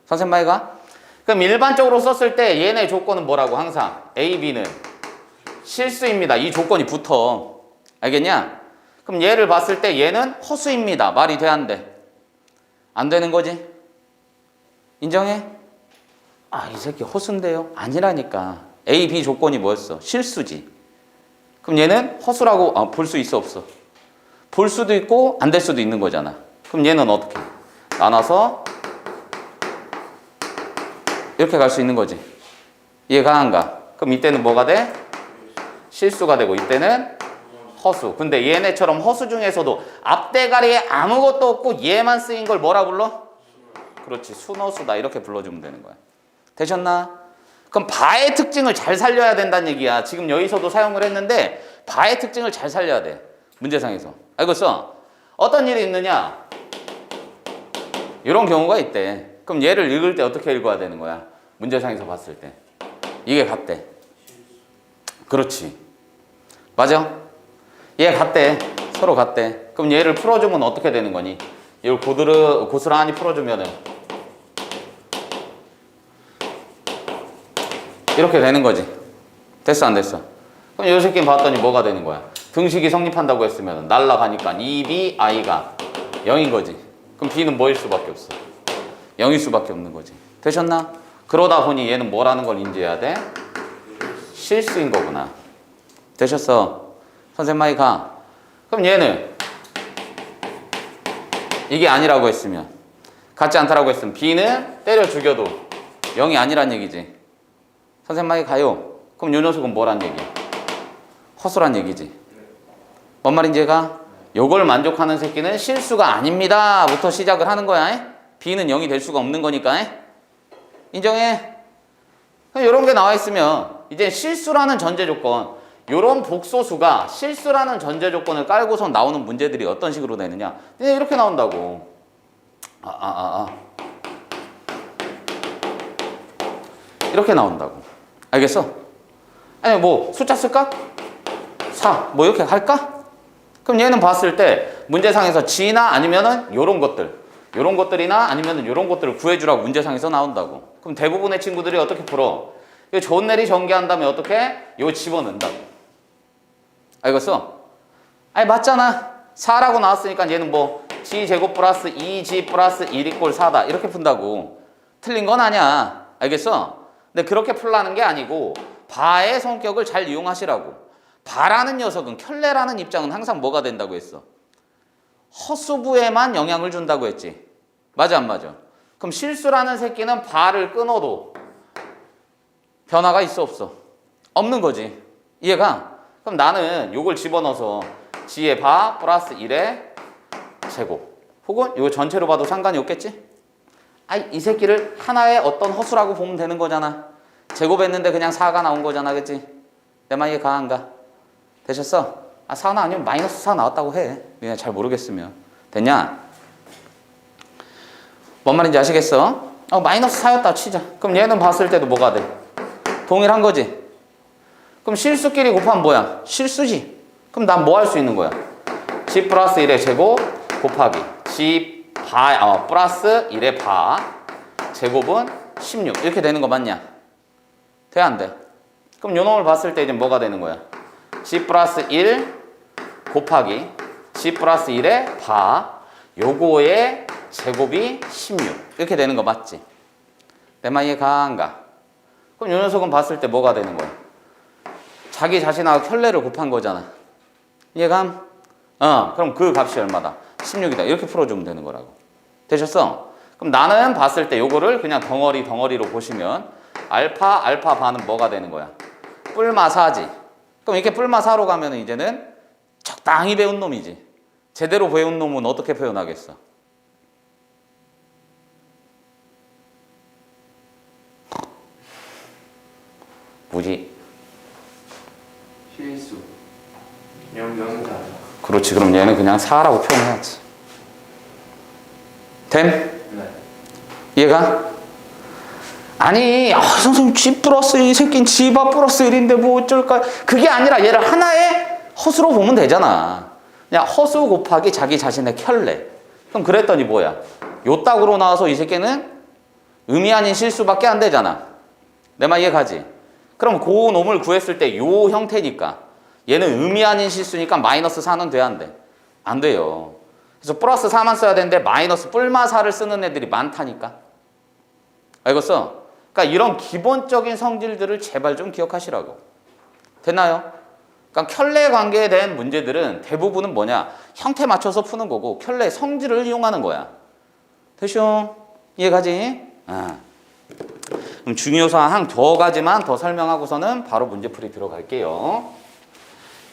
선생님 말이가? 그럼 일반적으로 썼을 때 얘네 조건은 뭐라고 항상? A, B는 실수입니다. 이 조건이 붙어. 알겠냐? 그럼 얘를 봤을 때 얘는 허수입니다. 말이 돼 안 돼? 안 되는 거지? 인정해? 아, 이 새끼 허수인데요? 아니라니까. A, B 조건이 뭐였어? 실수지. 그럼 얘는 허수라고 볼 수 있어 없어? 볼 수도 있고 안 될 수도 있는 거잖아. 그럼 얘는 어떻게? 나눠서 이렇게 갈 수 있는 거지. 이해가 안 가? 그럼 이때는 뭐가 돼? 실수가 되고 이때는 허수. 근데 얘네처럼 허수 중에서도 앞대가리에 아무것도 없고 얘만 쓰인 걸 뭐라 불러? 그렇지, 순허수다 이렇게 불러주면 되는 거야. 되셨나? 그럼 바의 특징을 잘 살려야 된다는 얘기야. 지금 여기서도 사용을 했는데 바의 특징을 잘 살려야 돼. 문제상에서. 알겠어? 어떤 일이 있느냐? 이런 경우가 있대. 그럼 얘를 읽을 때 어떻게 읽어야 되는 거야? 문제상에서 봤을 때. 이게 같대. 그렇지. 맞아? 얘 같대. 서로 같대. 그럼 얘를 풀어주면 어떻게 되는 거니? 이걸 고스란히 풀어주면은 이렇게 되는 거지. 됐어 안 됐어? 그럼 이 새끼는 봤더니 뭐가 되는 거야? 등식이 성립한다고 했으면 날라가니까 2B, I가 0인 거지. 그럼 B는 뭐일 수밖에 없어? 0일 수밖에 없는 거지. 되셨나? 그러다 보니 얘는 뭐라는 걸 인지해야 돼? 실수인 거구나. 되셨어? 선생님 마이 가. 그럼 얘는 이게 아니라고 했으면, 같지 않다라고 했으면 B는 때려 죽여도 0이 아니란 얘기지. 선생님 마이 가요. 그럼 요 녀석은 뭐란 얘기야? 허수란 얘기지. 뭔 말인지 얘가? 요걸 만족하는 새끼는 실수가 아닙니다 부터 시작을 하는 거야. B는 0이 될 수가 없는 거니까. 인정해? 이런 게 나와 있으면 이제 실수라는 전제 조건, 요런 복소수가 실수라는 전제 조건을 깔고서 나오는 문제들이 어떤 식으로 되느냐? 이렇게 나온다고. 이렇게 나온다고. 알겠어? 아니 뭐 숫자 쓸까? 4 뭐 이렇게 할까? 그럼 얘는 봤을 때 문제상에서 G나 아니면은 요런 것들이나 아니면은 요런 것들을 구해주라고 문제상에서 나온다고. 그럼 대부분의 친구들이 어떻게 풀어? 이거 존내리 전개한 다음에 어떻게? 요 집어넣는다고. 알겠어? 아니 맞잖아. 4라고 나왔으니까 얘는 뭐 G제곱 플러스 2G 플러스 1 이꼴 4다 이렇게 푼다고. 틀린 건 아니야. 알겠어? 근데 그렇게 풀라는 게 아니고 바의 성격을 잘 이용하시라고. 바라는 녀석은, 켤레라는 입장은 항상 뭐가 된다고 했어? 허수부에만 영향을 준다고 했지. 맞아 안 맞아? 그럼 실수라는 새끼는 바를 끊어도 변화가 있어 없어? 없는 거지. 이해가? 그럼 나는 요걸 집어넣어서 G의 바 플러스 1의 제곱, 혹은 이거 전체로 봐도 상관이 없겠지? 아이, 이 새끼를 하나의 어떤 허수라고 보면 되는 거잖아. 제곱했는데 그냥 4가 나온 거잖아. 그치? 내 말 이해 가 안 가? 되셨어? 4나 아니면 마이너스 4 나왔다고 해. 니네 잘 모르겠으면. 됐냐? 뭔 말인지 아시겠어? 마이너스 4였다 치자. 그럼 얘는 봤을 때도 뭐가 돼? 동일한 거지. 그럼 실수끼리 곱하면 뭐야? 실수지. 그럼 난 뭐 할 수 있는 거야? G 플러스 1의 제곱 곱하기 G 플러스 1의 바 제곱은 16 이렇게 되는 거 맞냐? 돼 안 돼? 그럼 요 놈을 봤을 때 이제 뭐가 되는 거야? G 플러스 1 곱하기 G 플러스 1의 바 요거의 제곱이 16 이렇게 되는 거 맞지? 내 말 이해 가 안 가? 그럼 요 녀석은 봤을 때 뭐가 되는 거야? 자기 자신하고 켤레를 곱한 거잖아. 이해감? 그럼 그 값이 얼마다? 16이다. 이렇게 풀어주면 되는 거라고. 되셨어? 그럼 나는 봤을 때 요거를 그냥 덩어리로 보시면 알파 바는 뭐가 되는 거야? 뿔마사지. 그럼 이렇게 뿔마사로 가면 이제는 적당히 배운 놈이지. 제대로 배운 놈은 어떻게 표현하겠어? 뭐지? 실수. 명사. 그렇지. 그럼 얘는 그냥 4라고 표현해야지. 됨? 네. 이해가? 아니, 선생님 G 플러스 이 새끼는 G바 플러스 1인데 뭐 어쩔까? 그게 아니라 얘를 하나의 허수로 보면 되잖아. 그냥 허수 곱하기 자기 자신의 켤레. 그럼 그랬더니 뭐야? 요 딱으로 나와서 이 새끼는 의미 아닌 실수밖에 안 되잖아. 내 말 이해가지? 그럼 그 놈을 구했을 때 요 형태니까 얘는 의미 아닌 실수니까 마이너스 4는 돼야 안 돼? 안 돼요. 그래서 플러스 4만 써야 되는데 마이너스 뿔마 4를 쓰는 애들이 많다니까. 알겠어? 그러니까 이런 기본적인 성질들을 제발 좀 기억하시라고. 됐나요? 그러니까 켤레 관계에 대한 문제들은 대부분은 뭐냐? 형태 맞춰서 푸는 거고 켤레 성질을 이용하는 거야. 됐쇼? 이해가지? 그럼 중요사항 한 두 가지만 더 설명하고서는 바로 문제풀이 들어갈게요.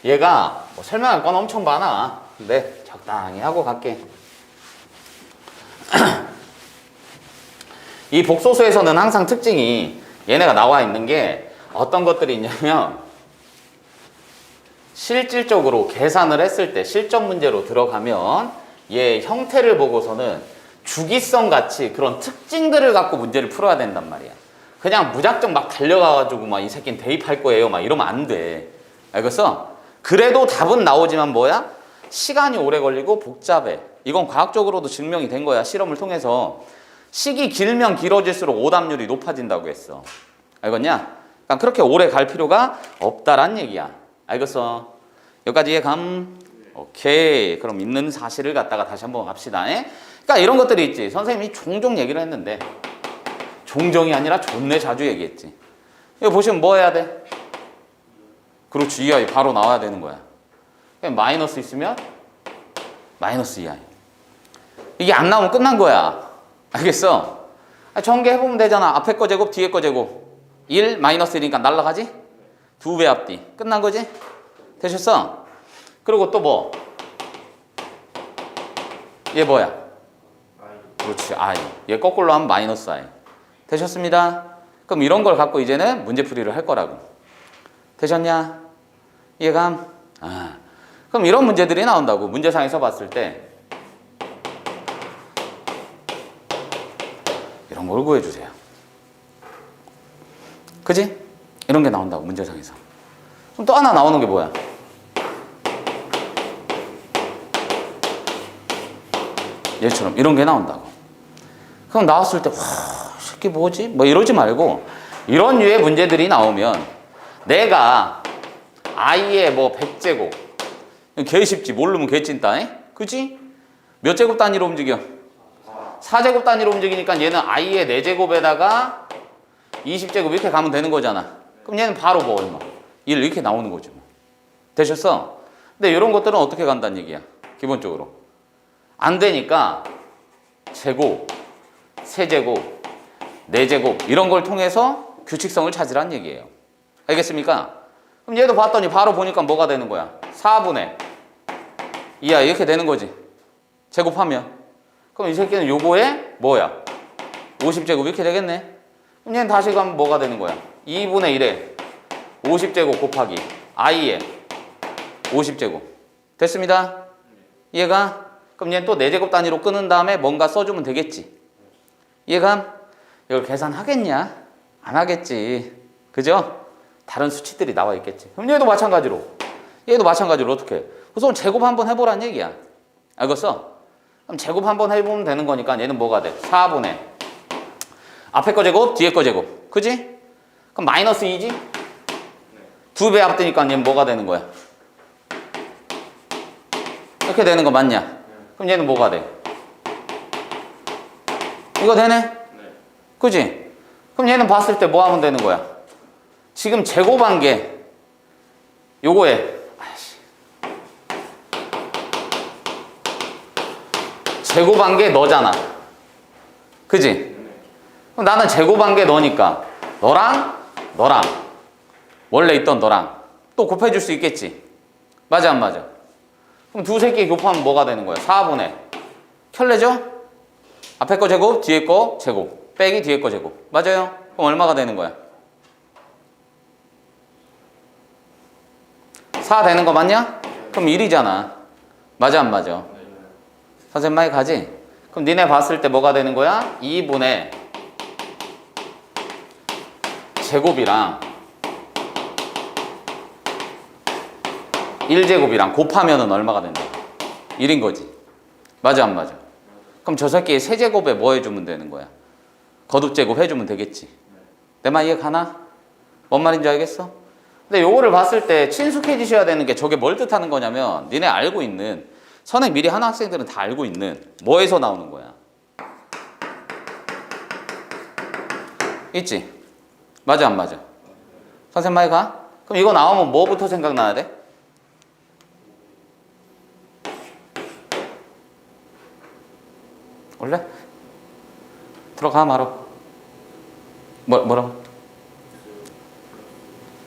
얘가 뭐 설명할 건 엄청 많아. 근데 적당히 하고 갈게. 이 복소수에서는 항상 특징이 얘네가 나와 있는 게 어떤 것들이 있냐면 실질적으로 계산을 했을 때 실전 문제로 들어가면 얘 형태를 보고서는 주기성 같이 그런 특징들을 갖고 문제를 풀어야 된단 말이야. 그냥 무작정 막 달려가가지고 막 이 새끼는 대입할 거예요 막 이러면 안 돼. 알겠어? 그래도 답은 나오지만 뭐야? 시간이 오래 걸리고 복잡해. 이건 과학적으로도 증명이 된 거야. 실험을 통해서. 식이 길면 길어질수록 오답률이 높아진다고 했어. 알겠냐? 그러니까 그렇게 오래 갈 필요가 없다란 얘기야. 알겠어? 여기까지 이해감? 오케이. 그럼 있는 사실을 갖다가 다시 한번 갑시다. 그러니까 이런 것들이 있지. 선생님이 종종 얘기를 했는데 종종이 아니라 존내 자주 얘기했지. 이거 보시면 뭐 해야 돼? 그렇지. EI 바로 나와야 되는 거야. 마이너스 있으면 마이너스 EI. 이게 안 나오면 끝난 거야. 알겠어? 전개해보면 되잖아. 앞에 거 제곱, 뒤에 거 제곱. 1, 마이너스 1이니까 날라가지? 2배 앞뒤. 끝난 거지? 되셨어? 그리고 또 뭐? 얘 뭐야? 그렇지, I. 얘 거꾸로 하면 마이너스 I. 되셨습니다? 그럼 이런 걸 갖고 이제는 문제풀이를 할 거라고. 되셨냐? 이해감? 그럼 이런 문제들이 나온다고. 문제상에서 봤을 때 이런 걸 구해주세요. 그지? 이런 게 나온다고 문제상에서. 그럼 또 하나 나오는 게 뭐야? 얘처럼 이런 게 나온다고. 그럼 나왔을 때 와, 이 새끼 뭐지? 뭐 이러지 말고 이런 류의 문제들이 나오면 내가 i의 뭐 100제곱 개 쉽지. 모르면 개찐다. 그치? 몇 제곱 단위로 움직여? 4제곱 단위로 움직이니까 얘는 i의 4제곱에다가 20제곱 이렇게 가면 되는 거잖아. 그럼 얘는 바로 뭐 얼마? 1 이렇게 나오는 거죠. 되셨어? 근데 이런 것들은 어떻게 간다는 얘기야? 기본적으로 안 되니까 제곱, 세제곱, 4제곱 이런 걸 통해서 규칙성을 찾으라는 얘기예요. 알겠습니까? 그럼 얘도 봤더니 바로 보니까 뭐가 되는 거야? 4분의 2야 이렇게 되는 거지. 제곱하면 그럼 이 새끼는 요거에 뭐야? 50제곱 이렇게 되겠네. 그럼 얘는 다시 가면 뭐가 되는 거야? 2분의 1에 50제곱 곱하기 i에 50제곱 됐습니다. 이해가? 그럼 얘는 또 4제곱 단위로 끊은 다음에 뭔가 써주면 되겠지. 이해가? 이걸 계산하겠냐? 안 하겠지. 그죠? 다른 수치들이 나와 있겠지. 그럼 얘도 마찬가지로 어떻게 해? 우선 제곱 한번 해보란 얘기야. 알겠어? 그럼 제곱 한번 해보면 되는 거니까 얘는 뭐가 돼? 4분의 앞에 거 제곱, 뒤에 거 제곱. 그지? 그럼 마이너스 2지? 2배 앞뒤니까 얘는 뭐가 되는 거야? 이렇게 되는 거 맞냐? 그럼 얘는 뭐가 돼? 이거 되네? 그지? 그럼 얘는 봤을 때 뭐 하면 되는 거야? 지금 제곱한 게 요거에 제곱한 게 너잖아. 그지? 그럼 나는 제곱한 게 너니까 너랑 원래 있던 너랑 또 곱해줄 수 있겠지. 맞아 안 맞아? 그럼 두 새끼 곱하면 뭐가 되는 거야? 4분의 켤레죠? 앞에 거 제곱, 뒤에 거 제곱 빼기 뒤에 거 제곱. 맞아요? 그럼 얼마가 되는 거야? 4 되는 거 맞냐? 그럼 1이잖아. 맞아 안 맞아? 선생님 말이 가지? 그럼 니네 봤을 때 뭐가 되는 거야? 2분의 제곱이랑 1제곱이랑 곱하면은 얼마가 된다? 1인 거지. 맞아 안 맞아? 그럼 저 새끼 세제곱에 뭐 해주면 되는 거야? 거듭제곱 해주면 되겠지. 내 말 이해 가나? 뭔 말인지 알겠어? 근데 요거를 봤을 때 친숙해지셔야 되는 게 저게 뭘 뜻하는 거냐면 니네 알고 있는 선행 미리 하는 학생들은 다 알고 있는 뭐에서 나오는 거야? 있지? 맞아 안 맞아? 선생님 말 가? 그럼 이거 나오면 뭐부터 생각나야 돼? 원래? 들어가 말어. 뭐라고?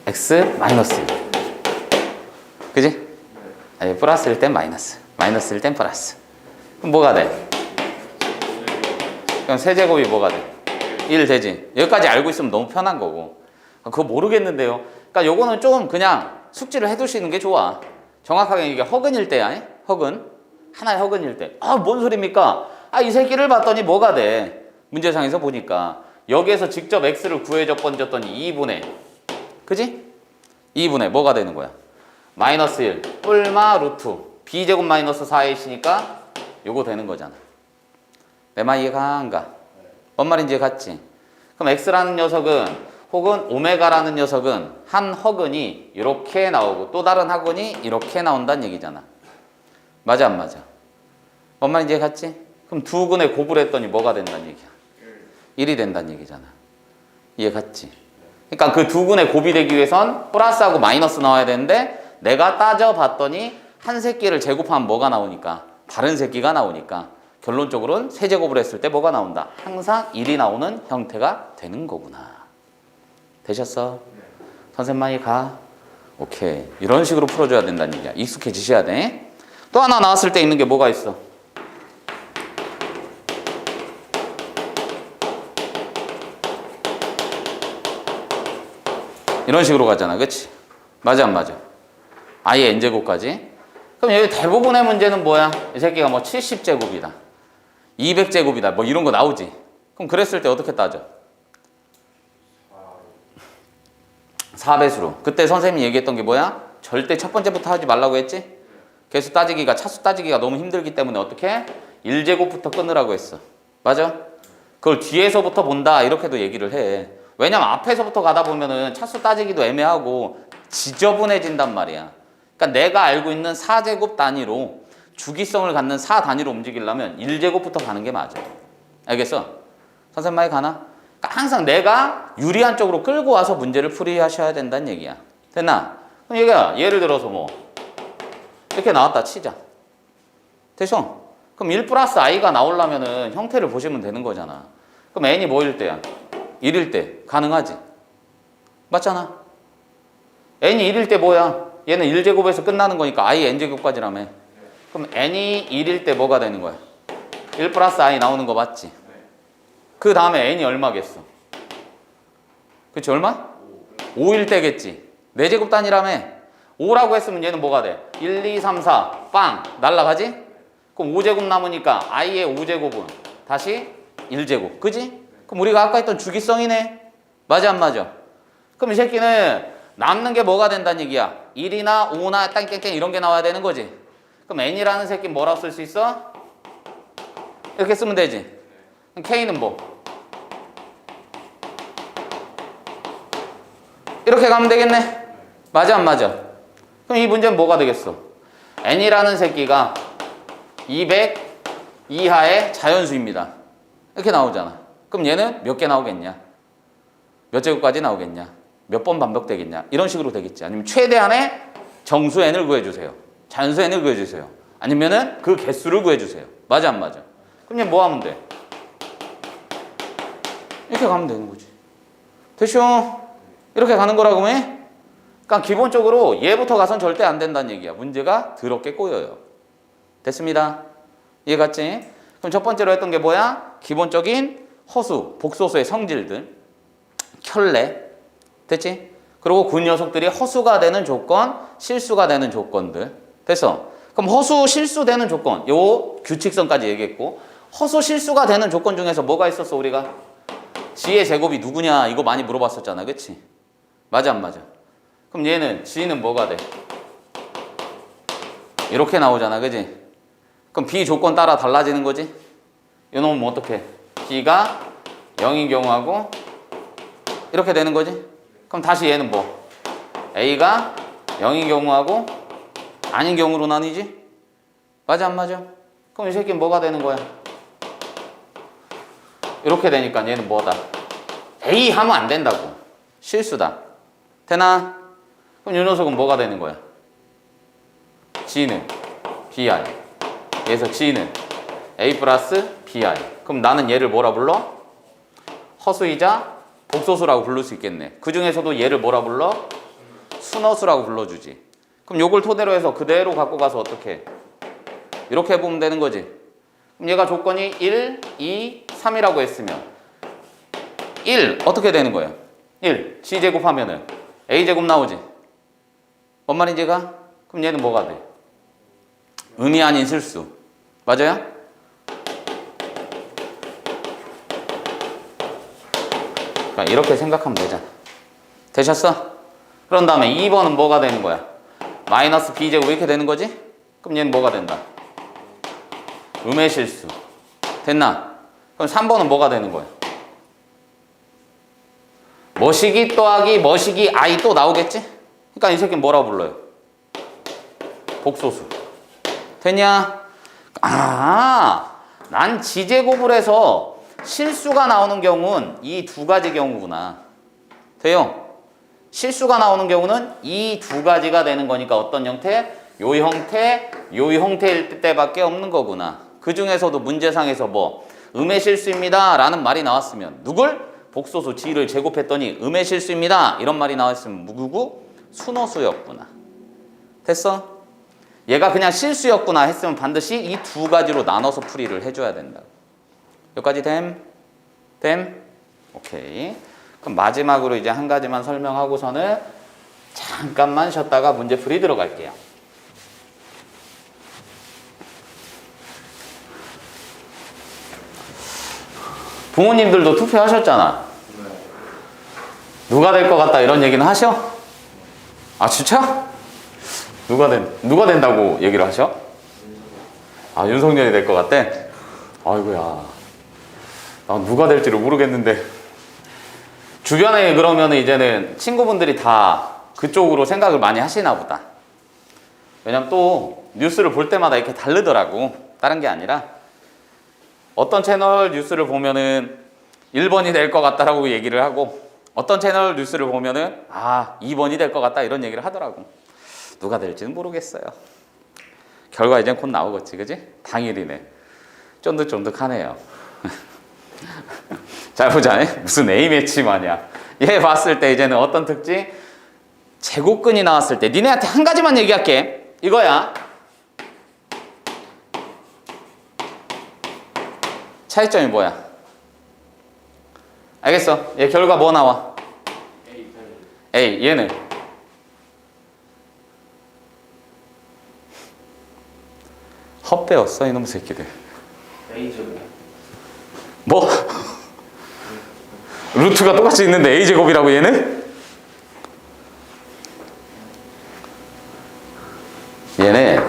x 마이너스 1. 그지? 아니, 플러스일 땐 마이너스, 마이너스일 땐 플러스. 그럼 뭐가 돼? 그럼 세제곱이 뭐가 돼? 1 되지. 여기까지 알고 있으면 너무 편한 거고. 그거 모르겠는데요. 그러니까 요거는 좀 그냥 숙지를 해두시는 게 좋아. 정확하게 이게 허근일 때야. 허근. 하나의 허근일 때. 아, 뭔 소리입니까? 아, 이 새끼를 봤더니 뭐가 돼? 문제상에서 보니까 여기에서 직접 x를 구해줘 번졌더니 2분의 그지? 2분의 뭐가 되는 거야? 마이너스 1 뿔마 루트 b제곱 마이너스 4ac니까 요거 되는 거잖아. 내 말 이해가 안 가? 뭔 말인지 이해 갔지? 그럼 x라는 녀석은 혹은 오메가라는 녀석은 한 허근이 이렇게 나오고 또 다른 허근이 이렇게 나온다는 얘기잖아. 맞아 안 맞아? 뭔 말인지 이해 갔지? 그럼 두 근에 곱을 했더니 뭐가 된다는 얘기야? 1이 된다는 얘기잖아. 이해 갔지? 그러니까 그 두 근에 곱이 되기 위해선 플러스하고 마이너스 나와야 되는데 내가 따져봤더니 한 새끼를 제곱하면 뭐가 나오니까? 다른 새끼가 나오니까 결론적으로는 세제곱을 했을 때 뭐가 나온다? 항상 1이 나오는 형태가 되는 거구나. 되셨어? 선생님 많이 가? 오케이. 이런 식으로 풀어줘야 된다는 얘기야. 익숙해지셔야 돼. 또 하나 나왔을 때 있는 게 뭐가 있어? 이런 식으로 가잖아. 그치? 맞아 안 맞아? 아예 n제곱까지. 그럼 여기 대부분의 문제는 뭐야? 이 새끼가 뭐 70제곱이다 200제곱이다 뭐 이런 거 나오지. 그럼 그랬을 때 어떻게 따져? 4배수로. 그때 선생님이 얘기했던 게 뭐야? 절대 첫 번째부터 하지 말라고 했지? 개수 따지기가 차수 따지기가 너무 힘들기 때문에 어떻게? 1제곱부터 끊으라고 했어. 맞아? 그걸 뒤에서부터 본다 이렇게도 얘기를 해. 왜냐면 앞에서부터 가다 보면은 차수 따지기도 애매하고 지저분해진단 말이야. 그러니까 내가 알고 있는 4제곱 단위로 주기성을 갖는 4 단위로 움직이려면 1제곱부터 가는 게 맞아. 알겠어? 선생님 말이 가나? 그러니까 항상 내가 유리한 쪽으로 끌고 와서 문제를 풀이하셔야 된다는 얘기야. 됐나? 그럼 얘가 예를 들어서 뭐 이렇게 나왔다 치자. 됐어? 그럼 1 플러스 i가 나오려면은 형태를 보시면 되는 거잖아. 그럼 n이 뭐일 때야? 1일 때 가능하지? 맞잖아. n이 1일 때 뭐야? 얘는 1제곱에서 끝나는 거니까 i n제곱까지라며. 그럼 n이 1일 때 뭐가 되는 거야? 1 플러스 i 나오는 거 맞지? 그 다음에 n이 얼마겠어? 그치 얼마? 5일 때겠지. 4제곱 단위라며. 5라고 했으면 얘는 뭐가 돼? 1, 2, 3, 4 빵 날라가지? 그럼 5제곱 남으니까 i의 5제곱은 다시 1제곱 그지? 그럼 우리가 아까 했던 주기성이네. 맞아 안 맞아? 그럼 이 새끼는 남는 게 뭐가 된다는 얘기야? 1이나 5나 땡땡땡 이런 게 나와야 되는 거지. 그럼 n이라는 새끼 뭐라고 쓸 수 있어? 이렇게 쓰면 되지. 그럼 k는 뭐? 이렇게 가면 되겠네. 맞아 안 맞아? 그럼 이 문제는 뭐가 되겠어? n이라는 새끼가 200 이하의 자연수입니다. 이렇게 나오잖아. 그럼 얘는 몇 개 나오겠냐? 몇 제곱까지 나오겠냐? 몇 번 반복되겠냐? 이런 식으로 되겠지. 아니면 최대한의 정수 n을 구해주세요. 자연수 n을 구해주세요. 아니면은 그 개수를 구해주세요. 맞아 안 맞아? 그럼 얘 뭐 하면 돼? 이렇게 가면 되는 거지. 됐죠? 이렇게 가는 거라고 해? 그러니까 기본적으로 얘부터 가선 절대 안 된다는 얘기야. 문제가 더럽게 꼬여요. 됐습니다. 이해 갔지? 그럼 첫 번째로 했던 게 뭐야? 기본적인 허수, 복소수의 성질들, 켤레, 됐지? 그리고 그 녀석들이 허수가 되는 조건, 실수가 되는 조건들. 됐어? 그럼 허수, 실수 되는 조건, 요 규칙성까지 얘기했고 허수, 실수가 되는 조건 중에서 뭐가 있었어 우리가? G의 제곱이 누구냐 이거 많이 물어봤었잖아. 그치? 맞아 안 맞아? 그럼 얘는 G는 뭐가 돼? 이렇게 나오잖아. 그지? 그럼 B 조건 따라 달라지는 거지? 이놈은 뭐 어떡해? B가 0인 경우하고 이렇게 되는 거지? 그럼 다시 얘는 뭐? A가 0인 경우하고 아닌 경우로 나뉘지? 맞아 안 맞아? 그럼 이 새끼는 뭐가 되는 거야? 이렇게 되니까 얘는 뭐다? A 하면 안 된다고. 실수다. 되나? 그럼 이 녀석은 뭐가 되는 거야? G는 BI. 여기서 G는 A 플러스 BI. 그럼 나는 얘를 뭐라 불러? 허수이자 복소수라고 부를 수 있겠네. 그 중에서도 얘를 뭐라 불러? 순허수라고 불러주지. 그럼 요걸 토대로 해서 그대로 갖고 가서 어떻게 해? 이렇게 해보면 되는 거지. 그럼 얘가 조건이 1, 2, 3이라고 했으면 1 어떻게 되는 거예요? 1 G제곱 하면은 A제곱 나오지. 뭔 말인지 가? 그럼 얘는 뭐가 돼? 의미 아닌 실수. 맞아요? 그러니까 이렇게 생각하면 되잖아. 되셨어? 그런 다음에 2번은 뭐가 되는 거야? 마이너스 B제곱 이렇게 되는 거지? 그럼 얘는 뭐가 된다? 음의 실수. 됐나? 그럼 3번은 뭐가 되는 거야? 머시기 더하기 머시기 I 또 나오겠지? 그러니까 이 새끼는 뭐라고 불러요? 복소수. 됐냐? 난 G제곱을 해서 실수가 나오는 경우는 이 두 가지 경우구나. 돼요? 실수가 나오는 경우는 이 두 가지가 되는 거니까 어떤 형태? 요 형태, 요 형태일 때밖에 없는 거구나. 그 중에서도 문제상에서 뭐 음의 실수입니다 라는 말이 나왔으면 누굴? 복소수 G를 제곱했더니 음의 실수입니다 이런 말이 나왔으면 누구고? 순허수였구나. 됐어? 얘가 그냥 실수였구나 했으면 반드시 이 두 가지로 나눠서 풀이를 해줘야 된다. 여기까지 됨? 됨? 오케이. 그럼 마지막으로 이제 한 가지만 설명하고서는 잠깐만 쉬었다가 문제 풀이 들어갈게요. 부모님들도 투표하셨잖아. 누가 될 것 같다 이런 얘기는 하셔? 아 진짜? 누가 된다고 얘기를 하셔? 아 윤석열이 될 것 같대? 아이고야 나 누가 될지를 모르겠는데 주변에 그러면 이제는 친구분들이 다 그쪽으로 생각을 많이 하시나 보다. 왜냐면 또 뉴스를 볼 때마다 이렇게 다르더라고. 다른 게 아니라 어떤 채널 뉴스를 보면은 1번이 될 것 같다라고 얘기를 하고 어떤 채널 뉴스를 보면은 2번이 될 것 같다 이런 얘기를 하더라고. 누가 될지는 모르겠어요. 결과 이제 곧 나오겠지, 그지? 당일이네. 쫀득쫀득하네요. 잘 보자. 무슨 A매치 마냥. 얘 봤을 때 이제는 어떤 특징? 제곱근이 나왔을 때 니네한테 한 가지만 얘기할게. 이거야. 차이점이 뭐야? 알겠어. 얘 결과 뭐 나와? A. 얘는? 헛배웠어 이놈 새끼들. A제곱. 뭐? 루트가 똑같이 있는데 A제곱이라고 얘는? 얘네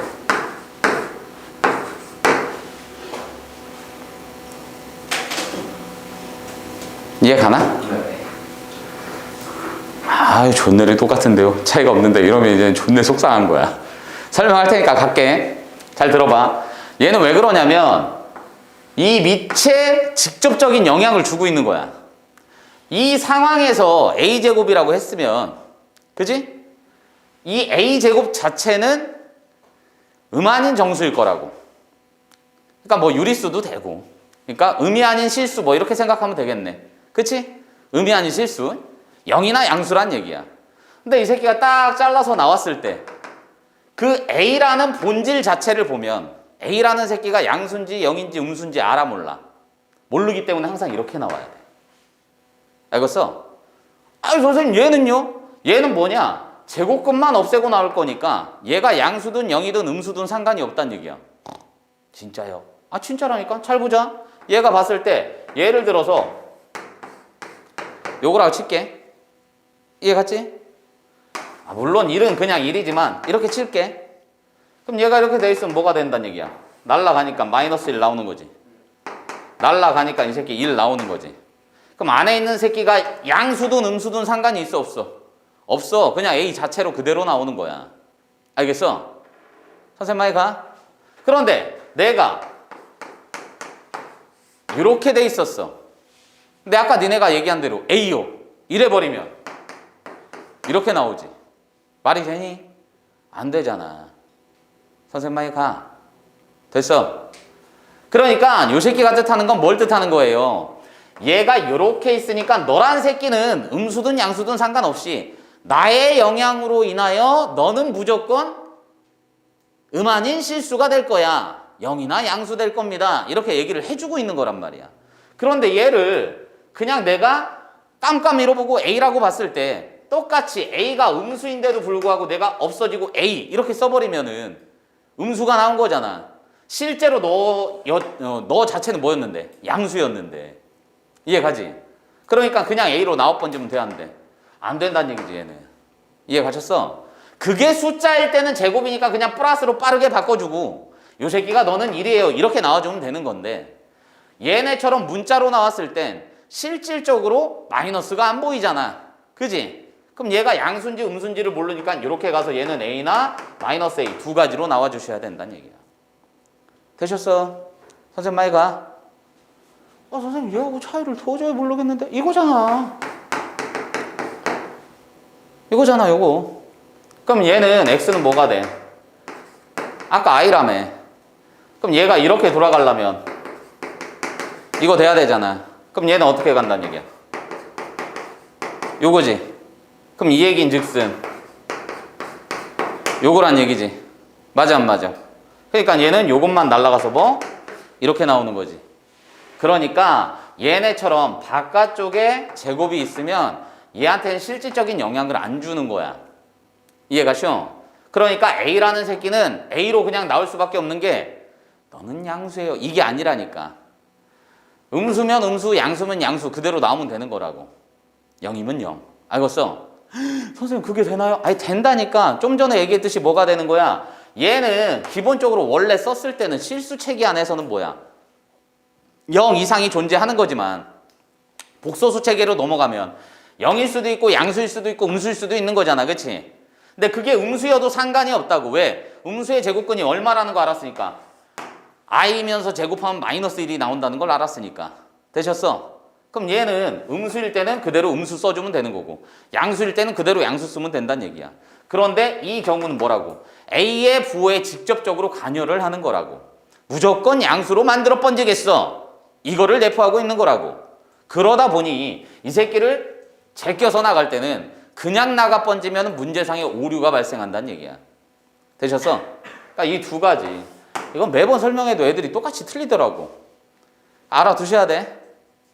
이해 가나? 네. 아유 존내를 똑같은데요 차이가 없는데 이러면 이제 존내 속상한 거야. 설명할 테니까 갈게. 잘 들어봐. 얘는 왜 그러냐면 이 밑에 직접적인 영향을 주고 있는 거야. 이 상황에서 A제곱이라고 했으면 그지? 이 A제곱 자체는 아닌 정수일 거라고. 그러니까 뭐 유리수도 되고 그러니까 음이 아닌 실수 뭐 이렇게 생각하면 되겠네. 그치? 음이 아닌 실수 0이나 양수란 얘기야. 근데 이 새끼가 딱 잘라서 나왔을 때 그 A라는 본질 자체를 보면 A라는 새끼가 양수인지 0인지 음수인지 알아 몰라. 모르기 때문에 항상 이렇게 나와야 돼. 알겠어? 아니 선생님 얘는요? 얘는 뭐냐? 제곱근만 없애고 나올 거니까 얘가 양수든 0이든 음수든 상관이 없다는 얘기야. 진짜요? 아 진짜라니까? 잘 보자. 얘가 봤을 때 예를 들어서 요거라고 칠게. 이해 갔지? 물론 1은 그냥 1이지만 이렇게 칠게. 그럼 얘가 이렇게 돼 있으면 뭐가 된다는 얘기야? 날라가니까 마이너스 1 나오는 거지. 날라가니까 이 새끼 1 나오는 거지. 그럼 안에 있는 새끼가 양수든 음수든 상관이 있어 없어? 없어. 그냥 A 자체로 그대로 나오는 거야. 알겠어? 선생님 많이 가? 그런데 내가 이렇게 돼 있었어. 근데 아까 니네가 얘기한 대로 A요. 이래버리면 이렇게 나오지. 말이 되니? 안 되잖아. 선생님 많이 가. 됐어? 그러니까 요 새끼가 뜻하는 건 뭘 뜻하는 거예요? 얘가 이렇게 있으니까 너란 새끼는 음수든 양수든 상관없이 나의 영향으로 인하여 너는 무조건 아닌 실수가 될 거야. 0이나 양수 될 겁니다. 이렇게 얘기를 해주고 있는 거란 말이야. 그런데 얘를 그냥 내가 깜깜이로 보고 A라고 봤을 때 똑같이 A가 음수인데도 불구하고 내가 없어지고 A 이렇게 써버리면은 음수가 나온 거잖아. 실제로 너 자체는 뭐였는데? 양수였는데. 이해 가지? 그러니까 그냥 A로 나웃 번지면 돼, 안 돼? 안 된다는 얘기지, 얘는. 이해 가셨어? 그게 숫자일 때는 제곱이니까 그냥 플러스로 빠르게 바꿔주고 요 새끼가 너는 1이에요. 이렇게 나와주면 되는 건데 얘네처럼 문자로 나왔을 땐 실질적으로 마이너스가 안 보이잖아. 그지? 그럼 얘가 양수인지 음수인지를 모르니까 이렇게 가서 얘는 A나 마이너스 A 두 가지로 나와주셔야 된다는 얘기야. 되셨어? 선생님 많이 가? 선생님 얘하고 차이를 도저히 모르겠는데 이거잖아. 이거잖아 요거. 그럼 얘는 X는 뭐가 돼? 아까 I라며. 그럼 얘가 이렇게 돌아가려면 이거 돼야 되잖아. 그럼 얘는 어떻게 간다는 얘기야? 요거지. 그럼 이 얘기인 즉슨 요거란 얘기지. 맞아 안 맞아? 그러니까 얘는 요것만 날아가서 뭐? 이렇게 나오는 거지. 그러니까 얘네처럼 바깥쪽에 제곱이 있으면 얘한테는 실질적인 영향을 안 주는 거야. 이해가 쉬워? 그러니까 A라는 새끼는 A로 그냥 나올 수밖에 없는 게 너는 양수예요. 이게 아니라니까. 음수면 음수, 양수면 양수 그대로 나오면 되는 거라고. 0이면 0. 알겠어? 선생님 그게 되나요? 아니 된다니까. 좀 전에 얘기했듯이 뭐가 되는 거야? 얘는 기본적으로 원래 썼을 때는 실수체계 안에서는 뭐야? 0 이상이 존재하는 거지만 복소수 체계로 넘어가면 0일 수도 있고 양수일 수도 있고 음수일 수도 있는 거잖아. 그치? 근데 그게 음수여도 상관이 없다고. 왜? 음수의 제곱근이 얼마라는 거 알았으니까. i면서 제곱하면 마이너스 1이 나온다는 걸 알았으니까. 되셨어? 그럼 얘는 음수일 때는 그대로 음수 써주면 되는 거고 양수일 때는 그대로 양수 쓰면 된다는 얘기야. 그런데 이 경우는 뭐라고? A의 부호에 직접적으로 관여를 하는 거라고. 무조건 양수로 만들어 번지겠어. 이거를 내포하고 있는 거라고. 그러다 보니 이 새끼를 제껴서 나갈 때는 그냥 나가 번지면 문제상의 오류가 발생한다는 얘기야. 되셨어? 그러니까 이 두 가지. 이건 매번 설명해도 애들이 똑같이 틀리더라고. 알아두셔야 돼.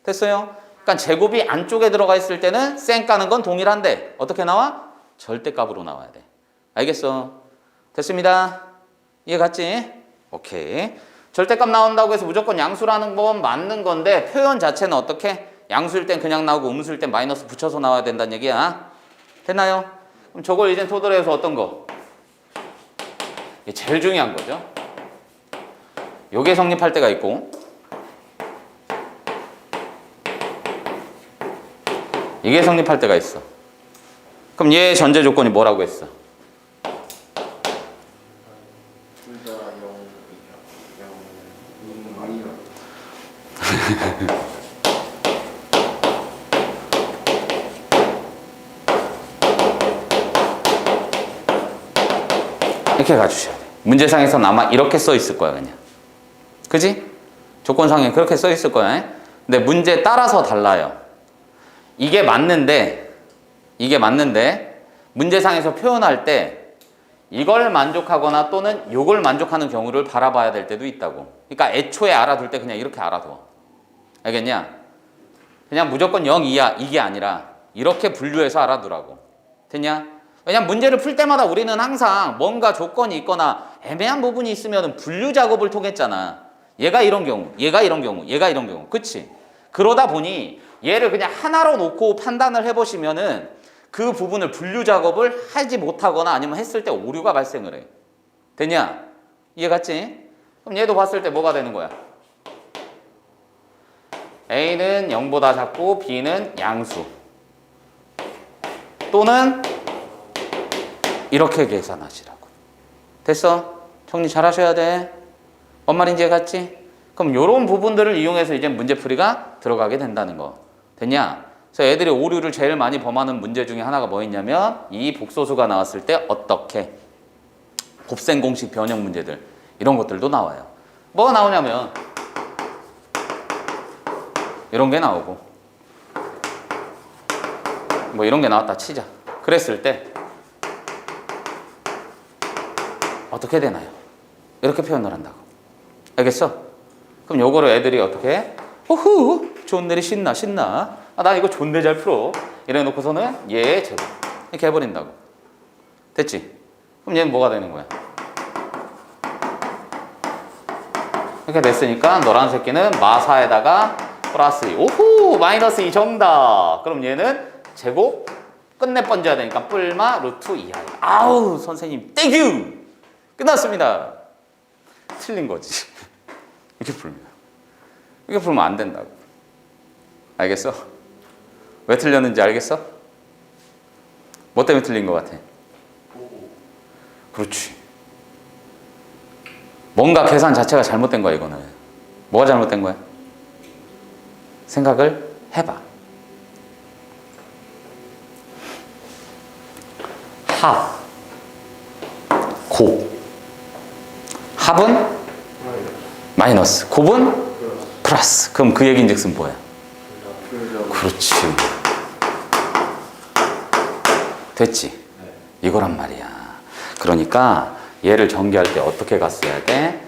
됐어요? 그러니까 제곱이 안쪽에 들어가 있을 때는 쌩 까는 건 동일한데 어떻게 나와? 절대값으로 나와야 돼. 알겠어? 됐습니다. 이해 갔지? 오케이. 절대값 나온다고 해서 무조건 양수라는 건 맞는 건데 표현 자체는 어떻게? 양수일 땐 그냥 나오고 음수일 땐 마이너스 붙여서 나와야 된다는 얘기야. 됐나요? 그럼 저걸 이제 토대로 해서 어떤 거? 이게 제일 중요한 거죠. 요게 성립할 때가 있고 이게 성립할 때가 있어. 그럼 얘 전제 조건이 뭐라고 했어? 둘 다 0, 아니요. 이렇게 가주셔야 돼. 문제상에서는 아마 이렇게 써 있을 거야 그냥. 그지? 조건상에 그렇게 써 있을 거야. 근데 문제에 따라서 달라요. 이게 맞는데 문제상에서 표현할 때 이걸 만족하거나 또는 이걸 만족하는 경우를 바라봐야 될 때도 있다고. 그러니까 애초에 알아둘 때 그냥 이렇게 알아둬. 알겠냐? 그냥 무조건 0 이하 이게 아니라 이렇게 분류해서 알아두라고. 됐냐? 왜냐면 문제를 풀 때마다 우리는 항상 뭔가 조건이 있거나 애매한 부분이 있으면 분류 작업을 통했잖아. 얘가 이런 경우, 얘가 이런 경우, 얘가 이런 경우. 그치? 그러다 보니 얘를 그냥 하나로 놓고 판단을 해보시면은 그 부분을 분류 작업을 하지 못하거나 아니면 했을 때 오류가 발생을 해. 되냐? 이해 갔지? 그럼 얘도 봤을 때 뭐가 되는 거야? A는 0보다 작고 B는 양수. 또는 이렇게 계산하시라고. 됐어? 정리 잘 하셔야 돼. 뭔 말인지 이해갔지? 그럼 이런 부분들을 이용해서 이제 문제풀이가 들어가게 된다는 거. 됐냐? 그래서 애들이 오류를 제일 많이 범하는 문제 중에 하나가 뭐였냐면 이 복소수가 나왔을 때 어떻게 곱셈 공식 변형 문제들 이런 것들도 나와요. 뭐가 나오냐면 이런 게 나오고 뭐 이런 게 나왔다 치자. 그랬을 때 어떻게 되나요? 이렇게 표현을 한다고. 알겠어? 그럼 요거를 애들이 어떻게 해? 호후 존내리 신나 아, 나 이거 존내 잘 풀어 이래 놓고서는 얘 제곱 이렇게 해버린다고. 됐지? 그럼 얘는 뭐가 되는 거야? 이렇게 됐으니까 노란 새끼는 마사에다가 플러스 2 오후 마이너스 2 정답. 그럼 얘는 제곱 끝내 번져야 되니까 뿔마 루트 2i. 아우 선생님 땡큐 끝났습니다. 틀린 거지. 이렇게 풀면 안 된다고. 알겠어? 왜 틀렸는지 알겠어? 뭐 때문에 틀린 것 같아? 그렇지. 뭔가 계산 자체가 잘못된 거야 이거는. 뭐가 잘못된 거야? 생각을 해봐. 합, 곱. 합은 마이너스, 곱은 플러스. 그럼 그 얘기인즉슨 뭐야? 그렇지. 됐지? 이거란 말이야. 그러니까 얘를 전개할 때 어떻게 갔어야 돼?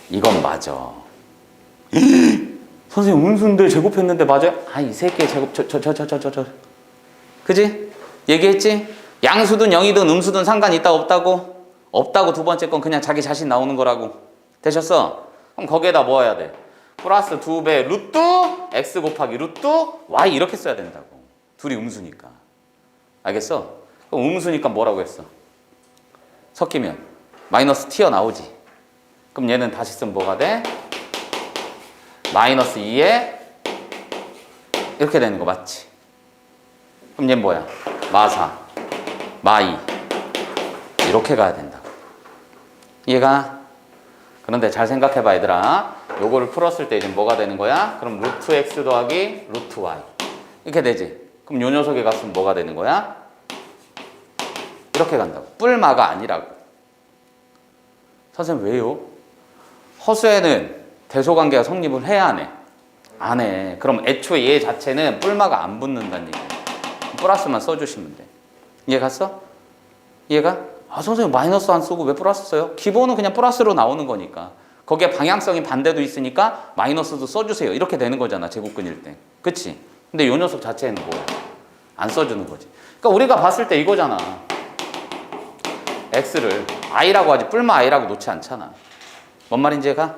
이건 맞아. 선생님 음수인데 제곱했는데 맞아요? 아, 이 새끼의 제곱 그지? 얘기했지? 양수든 영이든 음수든 상관이 있다 없다고? 없다고 두 번째 건 그냥 자기 자신 나오는 거라고. 되셨어? 그럼 거기에다 뭐 해야 돼? 플러스 2배 루트 x 곱하기 루트 y 이렇게 써야 된다고. 둘이 음수니까. 알겠어? 그럼 음수니까 뭐라고 했어? 섞이면 마이너스 튀어나오지. 그럼 얘는 다시 쓰면 뭐가 돼? 마이너스 2에 이렇게 되는 거 맞지? 그럼 얘는 뭐야? 마사, 마이 이렇게 가야 된다고. 이해가? 그런데 잘 생각해봐 얘들아. 요거를 풀었을 때 이제 뭐가 되는 거야? 그럼 루트 x 더하기 루트 y 이렇게 되지. 그럼 요 녀석에 갔으면 뭐가 되는 거야? 이렇게 간다고. 뿔마가 아니라고. 선생님 왜요? 허수에는 대소관계가 성립을 해야 안 해? 안 해. 그럼 애초에 얘 자체는 뿔마가 안 붙는다는 얘기야. 플러스만 써주시면 돼. 이해 갔어? 이해가? 아 선생님 마이너스 안 쓰고 왜 플러스 써요? 기본은 그냥 플러스로 나오는 거니까. 거기에 방향성이 반대도 있으니까 마이너스도 써주세요. 이렇게 되는 거잖아 제곱근일 때. 그치? 근데 요 녀석 자체는 뭐야? 안 써주는 거지. 그러니까 우리가 봤을 때 이거잖아. x를 i라고 하지 뿔마 i라고 놓지 않잖아. 뭔 말인지 가?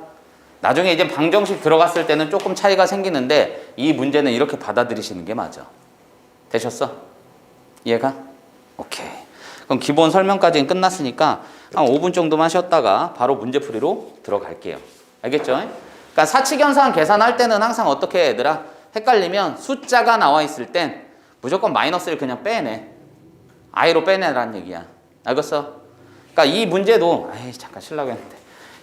나중에 이제 방정식 들어갔을 때는 조금 차이가 생기는데 이 문제는 이렇게 받아들이시는 게 맞아. 되셨어? 이해가? 오케이. 그럼 기본 설명까지는 끝났으니까 한 5분 정도만 쉬었다가 바로 문제풀이로 들어갈게요. 알겠죠? 그러니까 사칙연산 계산할 때는 항상 어떻게 해 얘들아? 헷갈리면 숫자가 나와 있을 땐 무조건 마이너스를 그냥 빼내. i로 빼내라는 얘기야. 알겠어? 그러니까 이 문제도 잠깐 쉬려고 했는데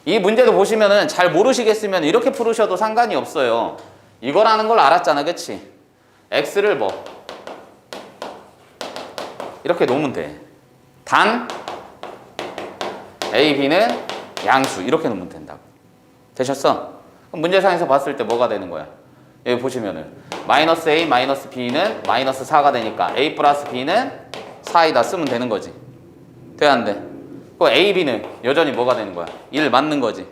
이 문제도 보시면은 잘 모르시겠으면 이렇게 풀으셔도 상관이 없어요. 이거라는 걸 알았잖아. 그치? x를 뭐 이렇게 놓으면 돼. 단 a, b는 양수 이렇게 놓으면 된다고. 되셨어? 그럼 문제상에서 봤을 때 뭐가 되는 거야? 여기 보시면은 마이너스 a 마이너스 b는 마이너스 4가 되니까 a 플러스 b는 4이다 쓰면 되는 거지. 돼 안 돼? 그 a, b는 여전히 뭐가 되는 거야? 1 맞는 거지.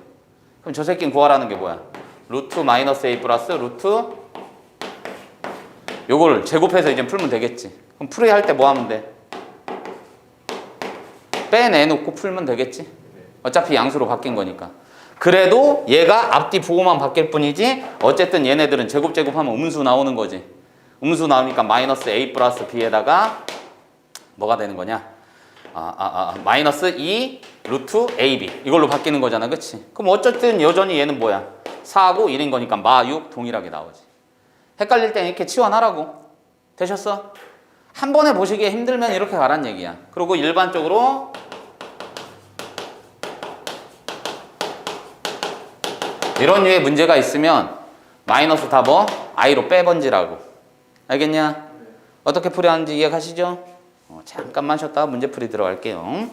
그럼 저 새끼는 구하라는 게 뭐야? 루트 마이너스 a 플러스 루트 요거를 제곱해서 이제 풀면 되겠지. 그럼 풀이 할 때 뭐 하면 돼? 빼내놓고 풀면 되겠지. 어차피 양수로 바뀐 거니까. 그래도 얘가 앞뒤 부호만 바뀔 뿐이지 어쨌든 얘네들은 제곱하면 음수 나오는 거지. 음수 나오니까 마이너스 a 플러스 b에다가 뭐가 되는 거냐? 마이너스 2 루트 ab 이걸로 바뀌는 거잖아. 그치? 그럼 어쨌든 여전히 얘는 뭐야? 4하고 1인 거니까 마6 동일하게 나오지. 헷갈릴 땐 이렇게 치환하라고. 되셨어? 한 번에 보시기에 힘들면 이렇게 가란 얘기야. 그리고 일반적으로 이런 류의 문제가 있으면 마이너스 다 뭐? i로 빼번지라고. 알겠냐? 어떻게 풀이하는지 이해가시죠? 잠깐만 쉬었다가 문제풀이 들어갈게요.